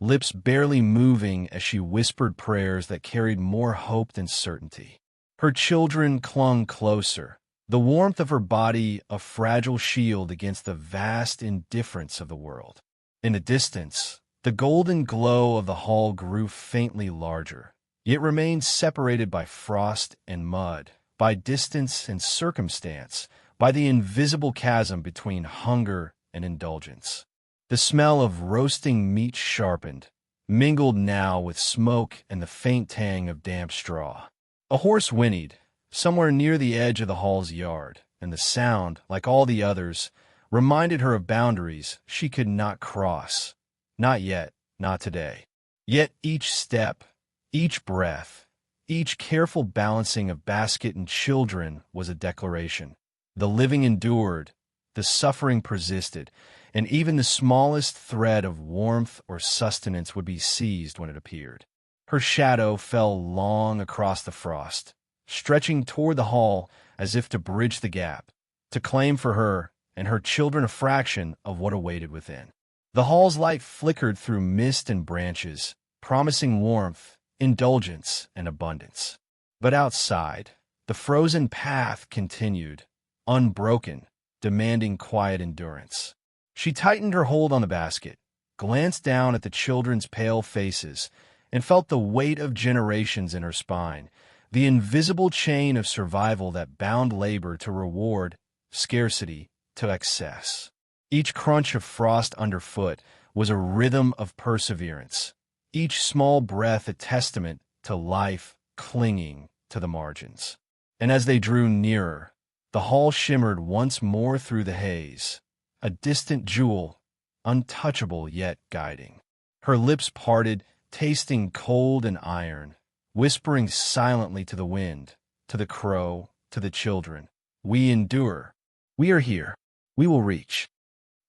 lips barely moving as she whispered prayers that carried more hope than certainty. Her children clung closer, the warmth of her body a fragile shield against the vast indifference of the world. In the distance, the golden glow of the hall grew faintly larger, yet remained separated by frost and mud, by distance and circumstance, by the invisible chasm between hunger and indulgence. The smell of roasting meat sharpened, mingled now with smoke and the faint tang of damp straw. A horse whinnied, somewhere near the edge of the hall's yard, and the sound, like all the others, reminded her of boundaries she could not cross. Not yet, not today. Yet each step, each breath, each careful balancing of basket and children was a declaration. The living endured, the suffering persisted, and even the smallest thread of warmth or sustenance would be seized when it appeared. Her shadow fell long across the frost, stretching toward the hall as if to bridge the gap, to claim for her and her children a fraction of what awaited within. The hall's light flickered through mist and branches, promising warmth, indulgence, and abundance. But outside, the frozen path continued, unbroken, demanding quiet endurance. She tightened her hold on the basket, glanced down at the children's pale faces, and felt the weight of generations in her spine, the invisible chain of survival that bound labor to reward, scarcity to excess. Each crunch of frost underfoot was a rhythm of perseverance, each small breath a testament to life clinging to the margins. And as they drew nearer, the hall shimmered once more through the haze, a distant jewel, untouchable yet guiding. Her lips parted, tasting cold and iron, whispering silently to the wind, to the crow, to the children, "We endure." We are here. We will reach.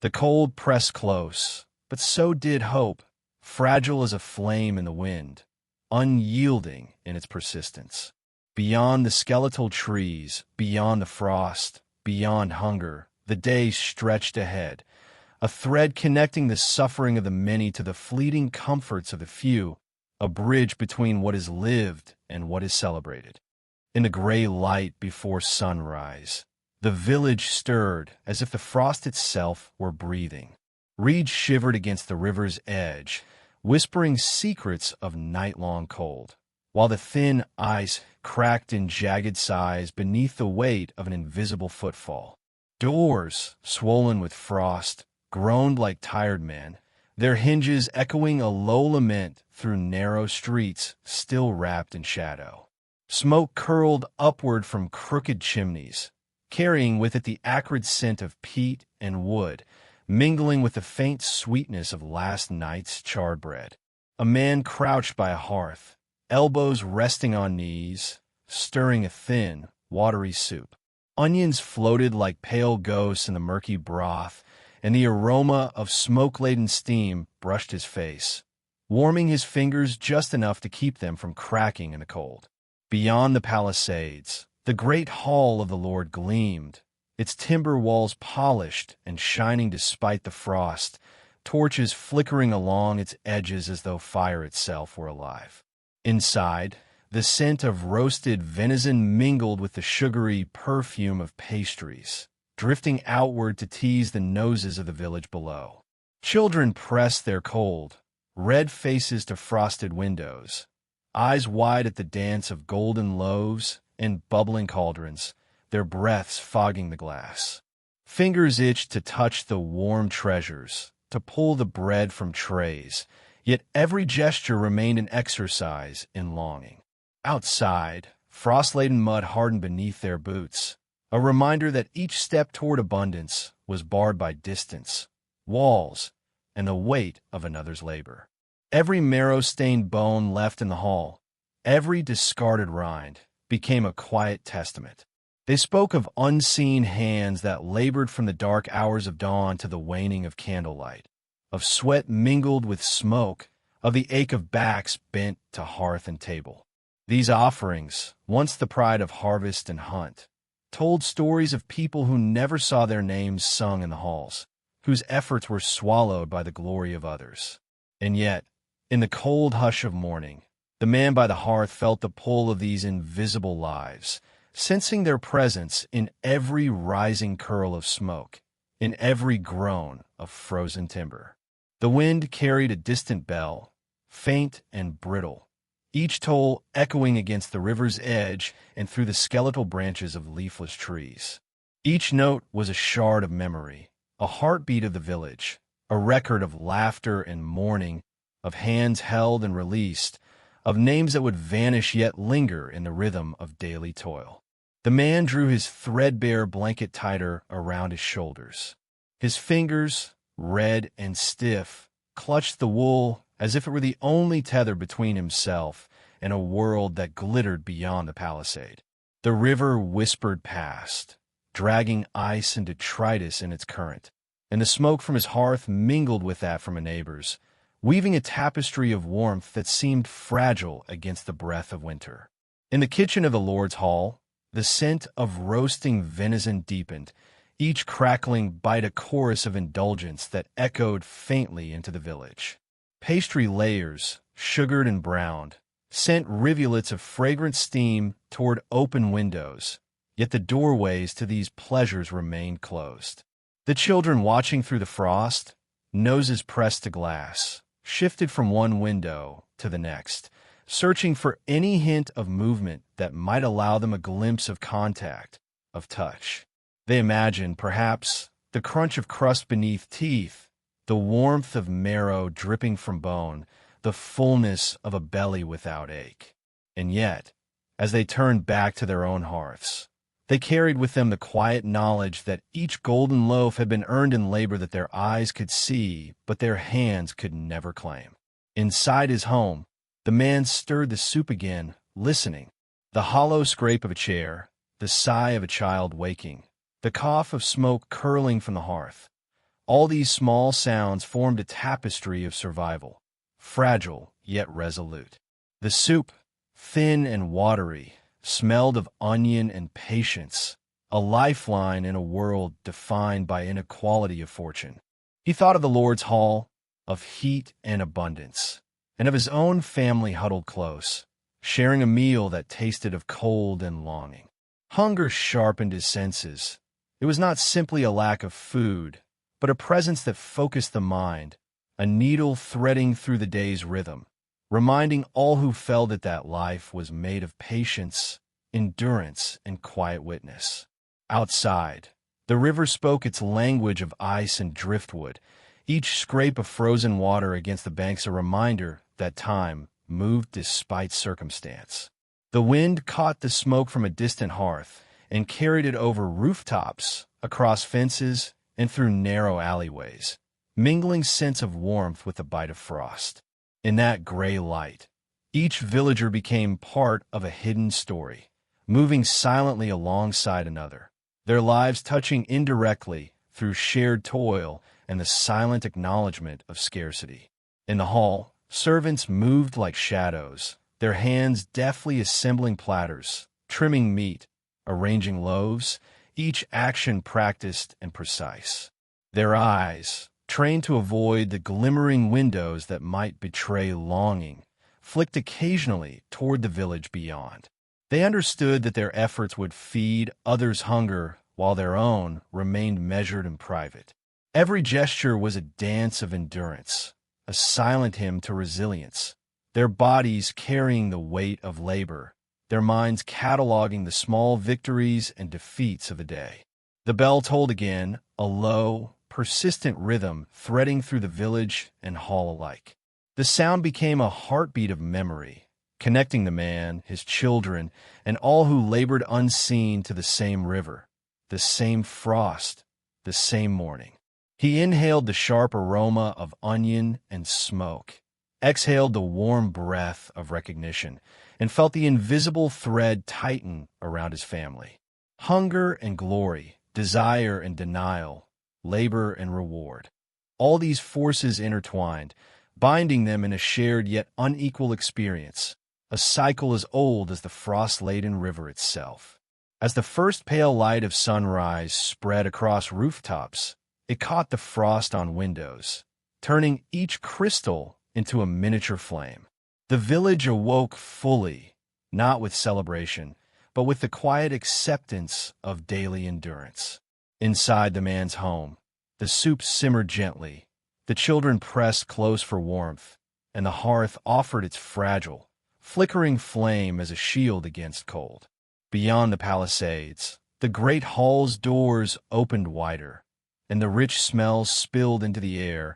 The cold pressed close, but so did hope, fragile as a flame in the wind, unyielding in its persistence. Beyond the skeletal trees, beyond the frost, beyond hunger, the day stretched ahead, a thread connecting the suffering of the many to the fleeting comforts of the few, a bridge between what is lived and what is celebrated. In the gray light before sunrise, the village stirred as if the frost itself were breathing. Reeds shivered against the river's edge, whispering secrets of night-long cold, while the thin ice cracked in jagged sighs beneath the weight of an invisible footfall. Doors, swollen with frost, groaned like tired men, their hinges echoing a low lament through narrow streets still wrapped in shadow. Smoke curled upward from crooked chimneys, carrying with it the acrid scent of peat and wood, mingling with the faint sweetness of last night's charred bread. A man crouched by a hearth, elbows resting on knees, stirring a thin, watery soup. Onions floated like pale ghosts in the murky broth, and the aroma of smoke-laden steam brushed his face, warming his fingers just enough to keep them from cracking in the cold. Beyond the palisades, the great hall of the Lord gleamed, its timber walls polished and shining despite the frost, torches flickering along its edges as though fire itself were alive. Inside, the scent of roasted venison mingled with the sugary perfume of pastries, drifting outward to tease the noses of the village below. Children pressed their cold, red faces to frosted windows, eyes wide at the dance of golden loaves and bubbling cauldrons, their breaths fogging the glass. Fingers itched to touch the warm treasures, to pull the bread from trays, yet every gesture remained an exercise in longing. Outside, frost-laden mud hardened beneath their boots, a reminder that each step toward abundance was barred by distance, walls, and the weight of another's labor. Every marrow-stained bone left in the hall, every discarded rind, became a quiet testament. They spoke of unseen hands that labored from the dark hours of dawn to the waning of candlelight, of sweat mingled with smoke, of the ache of backs bent to hearth and table. These offerings, once the pride of harvest and hunt, told stories of people who never saw their names sung in the halls, whose efforts were swallowed by the glory of others. And yet, in the cold hush of morning, the man by the hearth felt the pull of these invisible lives, sensing their presence in every rising curl of smoke, in every groan of frozen timber. The wind carried a distant bell, faint and brittle, each toll echoing against the river's edge and through the skeletal branches of leafless trees. Each note was a shard of memory, a heartbeat of the village, a record of laughter and mourning, of hands held and released, of names that would vanish yet linger in the rhythm of daily toil. The man drew his threadbare blanket tighter around his shoulders. His fingers, red and stiff, clutched the wool as if it were the only tether between himself and a world that glittered beyond the palisade. The river whispered past, dragging ice and detritus in its current, and the smoke from his hearth mingled with that from a neighbor's, weaving a tapestry of warmth that seemed fragile against the breath of winter. In the kitchen of the Lord's hall, the scent of roasting venison deepened, each crackling bite a chorus of indulgence that echoed faintly into the village. Pastry layers, sugared and browned, sent rivulets of fragrant steam toward open windows, yet the doorways to these pleasures remained closed. The children watching through the frost, noses pressed to glass, shifted from one window to the next, searching for any hint of movement that might allow them a glimpse of contact, of touch. They imagined, perhaps, the crunch of crust beneath teeth, the warmth of marrow dripping from bone, the fullness of a belly without ache. And yet, as they turned back to their own hearths, they carried with them the quiet knowledge that each golden loaf had been earned in labor that their eyes could see, but their hands could never claim. Inside his home, the man stirred the soup again, listening. The hollow scrape of a chair, the sigh of a child waking, the cough of smoke curling from the hearth. All these small sounds formed a tapestry of survival, fragile yet resolute. The soup, thin and watery, smelled of onion and patience, a lifeline in a world defined by inequality of fortune. He thought of the Lord's hall, of heat and abundance, and of his own family huddled close, sharing a meal that tasted of cold and longing. Hunger sharpened his senses. It was not simply a lack of food, but a presence that focused the mind, a needle threading through the day's rhythm, reminding all who felt it that life was made of patience, endurance, and quiet witness. Outside, the river spoke its language of ice and driftwood, each scrape of frozen water against the banks a reminder that time moved despite circumstance. The wind caught the smoke from a distant hearth and carried it over rooftops, across fences, and through narrow alleyways, mingling scents of warmth with a bite of frost. In that gray light, each villager became part of a hidden story, moving silently alongside another, their lives touching indirectly through shared toil and the silent acknowledgement of scarcity. In the hall, servants moved like shadows, their hands deftly assembling platters, trimming meat, arranging loaves, each action practiced and precise. Their eyes, trained to avoid the glimmering windows that might betray longing, flicked occasionally toward the village beyond. They understood that their efforts would feed others' hunger while their own remained measured and private. Every gesture was a dance of endurance, a silent hymn to resilience, their bodies carrying the weight of labor, their minds cataloging the small victories and defeats of the day. The bell tolled again, a low, persistent rhythm threading through the village and hall alike. The sound became a heartbeat of memory, connecting the man, his children, and all who labored unseen to the same river, the same frost, the same morning. He inhaled the sharp aroma of onion and smoke, exhaled the warm breath of recognition, and felt the invisible thread tighten around his family. Hunger and glory, desire and denial, labor and reward. All these forces intertwined, binding them in a shared yet unequal experience, a cycle as old as the frost-laden river itself. As the first pale light of sunrise spread across rooftops, it caught the frost on windows, turning each crystal into a miniature flame. The village awoke fully, not with celebration, but with the quiet acceptance of daily endurance. Inside the man's home, the soup simmered gently, the children pressed close for warmth, and the hearth offered its fragile, flickering flame as a shield against cold. Beyond the palisades, the great hall's doors opened wider, and the rich smells spilled into the air,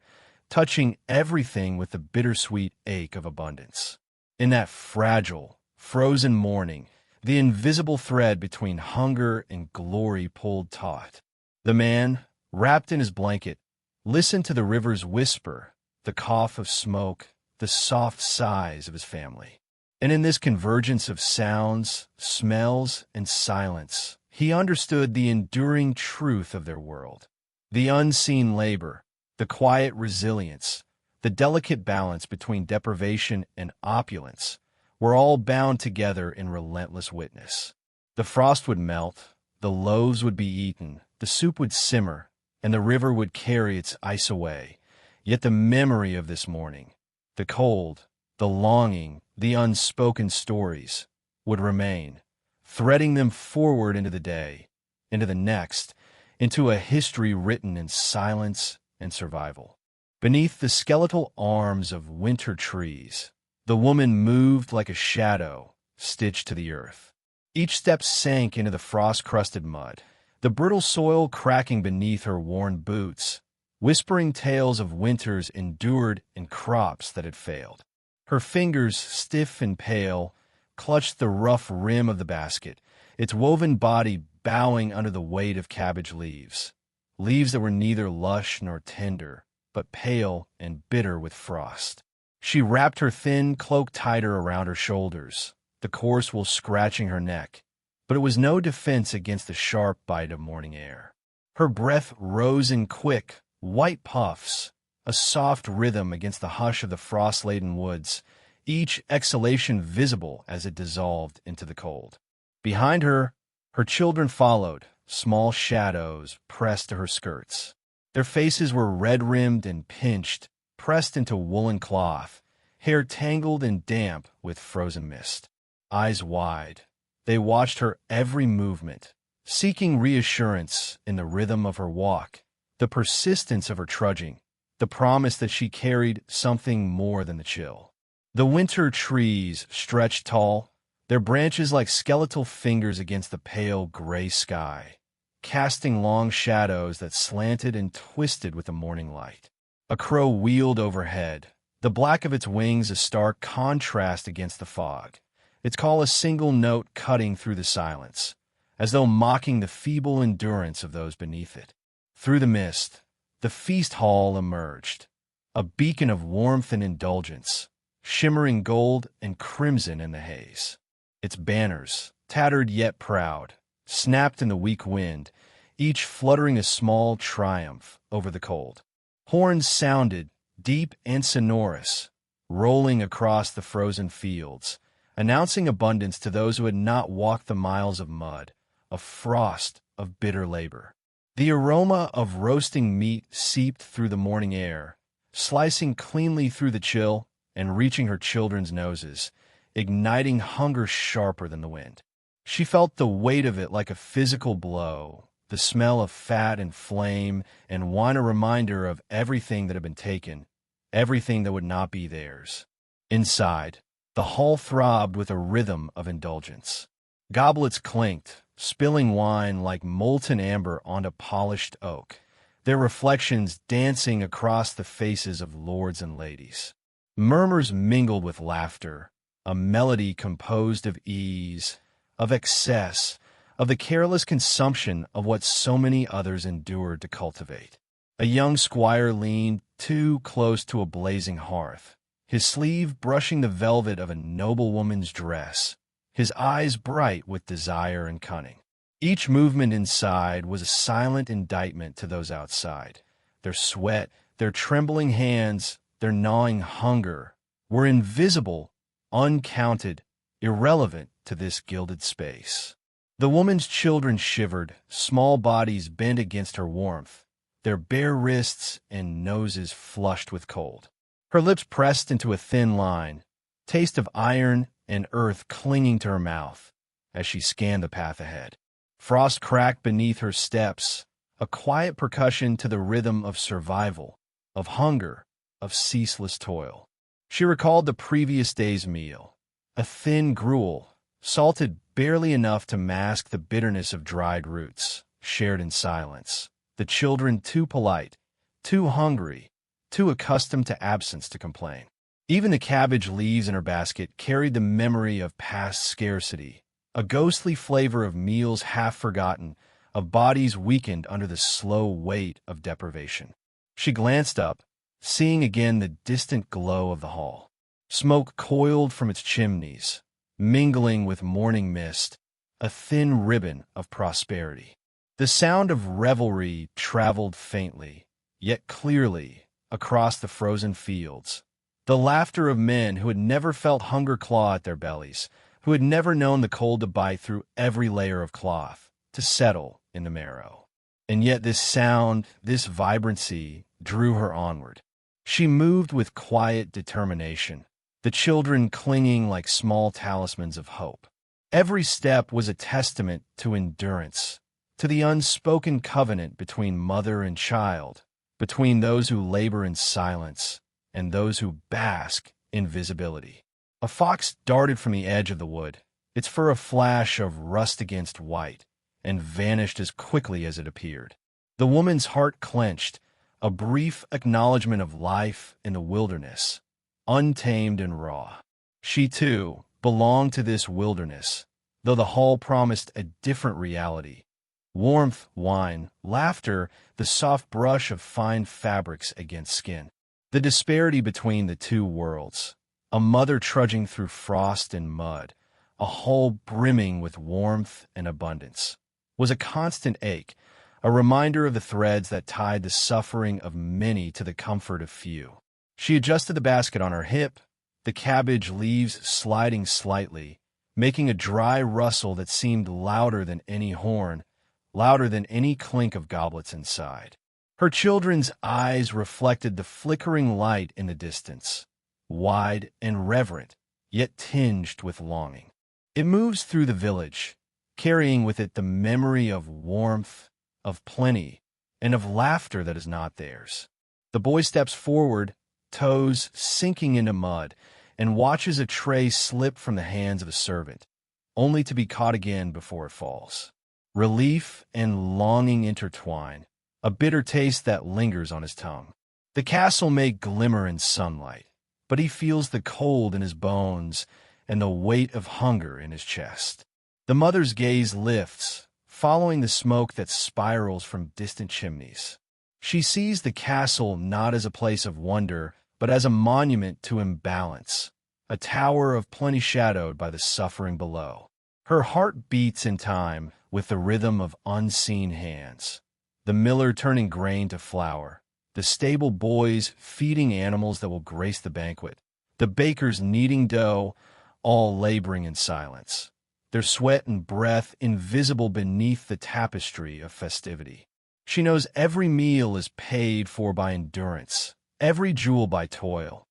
touching everything with the bittersweet ache of abundance. In that fragile, frozen morning, the invisible thread between hunger and glory pulled taut. The man, wrapped in his blanket, listened to the river's whisper, the cough of smoke, the soft sighs of his family. And in this convergence of sounds, smells, and silence, he understood the enduring truth of their world. The unseen labor, the quiet resilience, the delicate balance between deprivation and opulence were all bound together in relentless witness. The frost would melt, the loaves would be eaten, the soup would simmer, and the river would carry its ice away. Yet the memory of this morning, the cold, the longing, the unspoken stories, would remain, threading them forward into the day, into the next, into a history written in silence and survival. Beneath the skeletal arms of winter trees, the woman moved like a shadow stitched to the earth. Each step sank into the frost-crusted mud, the brittle soil cracking beneath her worn boots, whispering tales of winters endured in crops that had failed. Her fingers, stiff and pale, clutched the rough rim of the basket, its woven body bowing under the weight of cabbage leaves that were neither lush nor tender, but pale and bitter with frost. She wrapped her thin cloak tighter around her shoulders, the coarse wool scratching her neck, but it was no defense against the sharp bite of morning air. Her breath rose in quick, white puffs, a soft rhythm against the hush of the frost-laden woods, each exhalation visible as it dissolved into the cold. Behind her, her children followed, small shadows pressed to her skirts. Their faces were red-rimmed and pinched, pressed into woolen cloth, hair tangled and damp with frozen mist. Eyes wide, they watched her every movement, seeking reassurance in the rhythm of her walk, the persistence of her trudging, the promise that she carried something more than the chill. The winter trees stretched tall, their branches like skeletal fingers against the pale gray sky, casting long shadows that slanted and twisted with the morning light. A crow wheeled overhead, the black of its wings a stark contrast against the fog, its call a single note cutting through the silence, as though mocking the feeble endurance of those beneath it. Through the mist, the feast hall emerged, a beacon of warmth and indulgence, shimmering gold and crimson in the haze. Its banners, tattered yet proud, snapped in the weak wind, each fluttering a small triumph over the cold. Horns sounded, deep and sonorous, rolling across the frozen fields, announcing abundance to those who had not walked the miles of mud, of frost, of bitter labor. The aroma of roasting meat seeped through the morning air, slicing cleanly through the chill and reaching her children's noses, igniting hunger sharper than the wind. She felt the weight of it like a physical blow, the smell of fat and flame and wine a reminder of everything that had been taken, everything that would not be theirs. Inside, the hall throbbed with a rhythm of indulgence. Goblets clinked, spilling wine like molten amber onto polished oak, their reflections dancing across the faces of lords and ladies. Murmurs mingled with laughter, a melody composed of ease, of excess, of the careless consumption of what so many others endured to cultivate. A young squire leaned too close to a blazing hearth, his sleeve brushing the velvet of a noblewoman's dress, his eyes bright with desire and cunning. Each movement inside was a silent indictment to those outside. Their sweat, their trembling hands, their gnawing hunger were invisible, uncounted, irrelevant to this gilded space. The woman's children shivered, small bodies bent against her warmth, their bare wrists and noses flushed with cold. Her lips pressed into a thin line, taste of iron and earth clinging to her mouth as she scanned the path ahead. Frost cracked beneath her steps, a quiet percussion to the rhythm of survival, of hunger, of ceaseless toil. She recalled the previous day's meal, a thin gruel, salted barely enough to mask the bitterness of dried roots, shared in silence. The children too polite, too hungry, too accustomed to absence to complain. Even the cabbage leaves in her basket carried the memory of past scarcity, a ghostly flavor of meals half forgotten, of bodies weakened under the slow weight of deprivation. She glanced up, seeing again the distant glow of the hall. Smoke coiled from its chimneys, mingling with morning mist, a thin ribbon of prosperity. The sound of revelry traveled faintly, yet clearly, across the frozen fields. The laughter of men who had never felt hunger claw at their bellies, who had never known the cold to bite through every layer of cloth, to settle in the marrow. And yet this sound, this vibrancy, drew her onward. She moved with quiet determination, the children clinging like small talismans of hope. Every step was a testament to endurance, to the unspoken covenant between mother and child, between those who labor in silence and those who bask in visibility. A fox darted from the edge of the wood, its fur a flash of rust against white, and vanished as quickly as it appeared. The woman's heart clenched, a brief acknowledgment of life in the wilderness, untamed and raw. She, too, belonged to this wilderness, though the hall promised a different reality. Warmth, wine, laughter, the soft brush of fine fabrics against skin. The disparity between the two worlds, a mother trudging through frost and mud, a hull brimming with warmth and abundance, was a constant ache, a reminder of the threads that tied the suffering of many to the comfort of few. She adjusted the basket on her hip, the cabbage leaves sliding slightly, making a dry rustle that seemed louder than any horn, louder than any clink of goblets inside. Her children's eyes reflected the flickering light in the distance, wide and reverent, yet tinged with longing. It moves through the village, carrying with it the memory of warmth, of plenty, and of laughter that is not theirs. The boy steps forward, toes sinking into mud, and watches a tray slip from the hands of a servant, only to be caught again before it falls. Relief and longing intertwine, a bitter taste that lingers on his tongue. The castle may glimmer in sunlight, but he feels the cold in his bones and the weight of hunger in his chest. The mother's gaze lifts, following the smoke that spirals from distant chimneys. She sees the castle not as a place of wonder, but as a monument to imbalance, a tower of plenty shadowed by the suffering below. Her heart beats in time with the rhythm of unseen hands, the miller turning grain to flour, the stable boys feeding animals that will grace the banquet, the bakers kneading dough, all laboring in silence, their sweat and breath invisible beneath the tapestry of festivity. She knows every meal is paid for by endurance, every jewel by toil,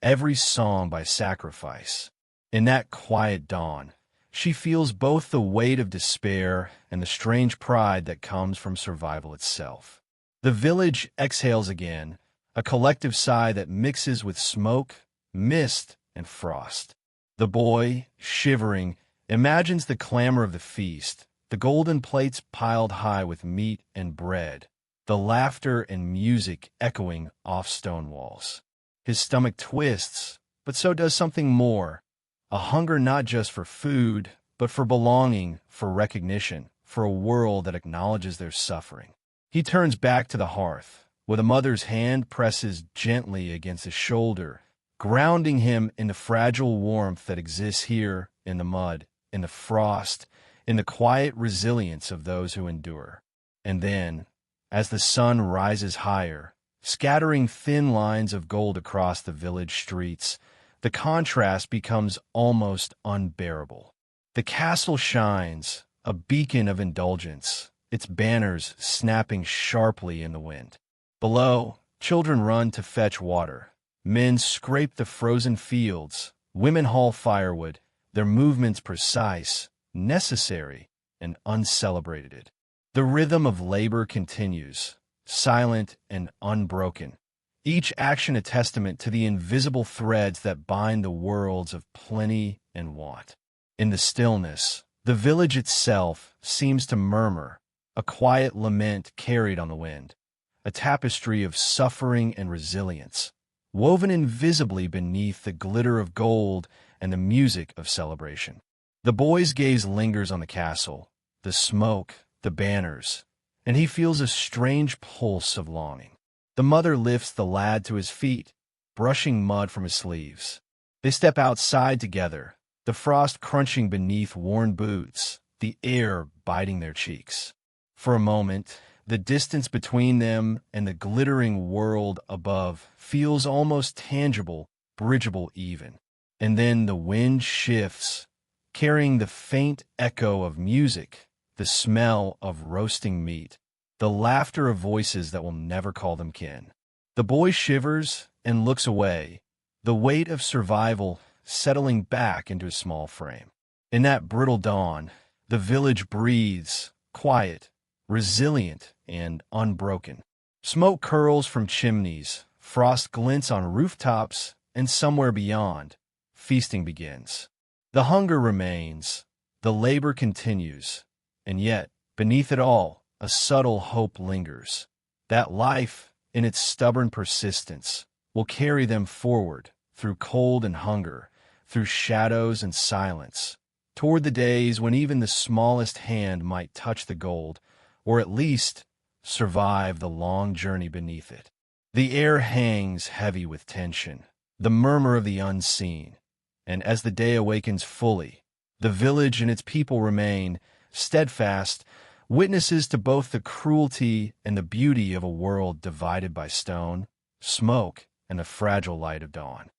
every song by sacrifice. In that quiet dawn, she feels both the weight of despair and the strange pride that comes from survival itself. The village exhales again, a collective sigh that mixes with smoke, mist, and frost. The boy, shivering, imagines the clamor of the feast, the golden plates piled high with meat and bread, the laughter and music echoing off stone walls. His stomach twists, but so does something more, a hunger not just for food, but for belonging, for recognition, for a world that acknowledges their suffering. He turns back to the hearth, where the mother's hand presses gently against his shoulder, grounding him in the fragile warmth that exists here in the mud, in the frost, in the quiet resilience of those who endure. And then, as the sun rises higher, scattering thin lines of gold across the village streets, the contrast becomes almost unbearable. The castle shines, a beacon of indulgence, its banners snapping sharply in the wind. Below, children run to fetch water. Men scrape the frozen fields. Women haul firewood, their movements precise, necessary, and uncelebrated. The rhythm of labor continues, silent and unbroken, each action a testament to the invisible threads that bind the worlds of plenty and want. In the stillness, the village itself seems to murmur, a quiet lament carried on the wind, a tapestry of suffering and resilience, woven invisibly beneath the glitter of gold and the music of celebration. The boy's gaze lingers on the castle, the smoke, the banners, and he feels a strange pulse of longing. The mother lifts the lad to his feet, brushing mud from his sleeves. They step outside together, the frost crunching beneath worn boots, the air biting their cheeks. For a moment, the distance between them and the glittering world above feels almost tangible, bridgeable even. And then the wind shifts, carrying the faint echo of music, the smell of roasting meat, the laughter of voices that will never call them kin. The boy shivers and looks away, the weight of survival settling back into his small frame. In that brittle dawn, the village breathes, quiet, resilient, and unbroken. Smoke curls from chimneys, frost glints on rooftops, and somewhere beyond, feasting begins. The hunger remains, the labor continues, and yet, beneath it all, a subtle hope lingers. That life, in its stubborn persistence, will carry them forward, through cold and hunger, through shadows and silence, toward the days when even the smallest hand might touch the gold, or at least survive the long journey beneath it. The air hangs heavy with tension, the murmur of the unseen, and as the day awakens fully, The village and its people remain, steadfast, witnesses to both the cruelty and the beauty of a world divided by stone, smoke, and the fragile light of dawn.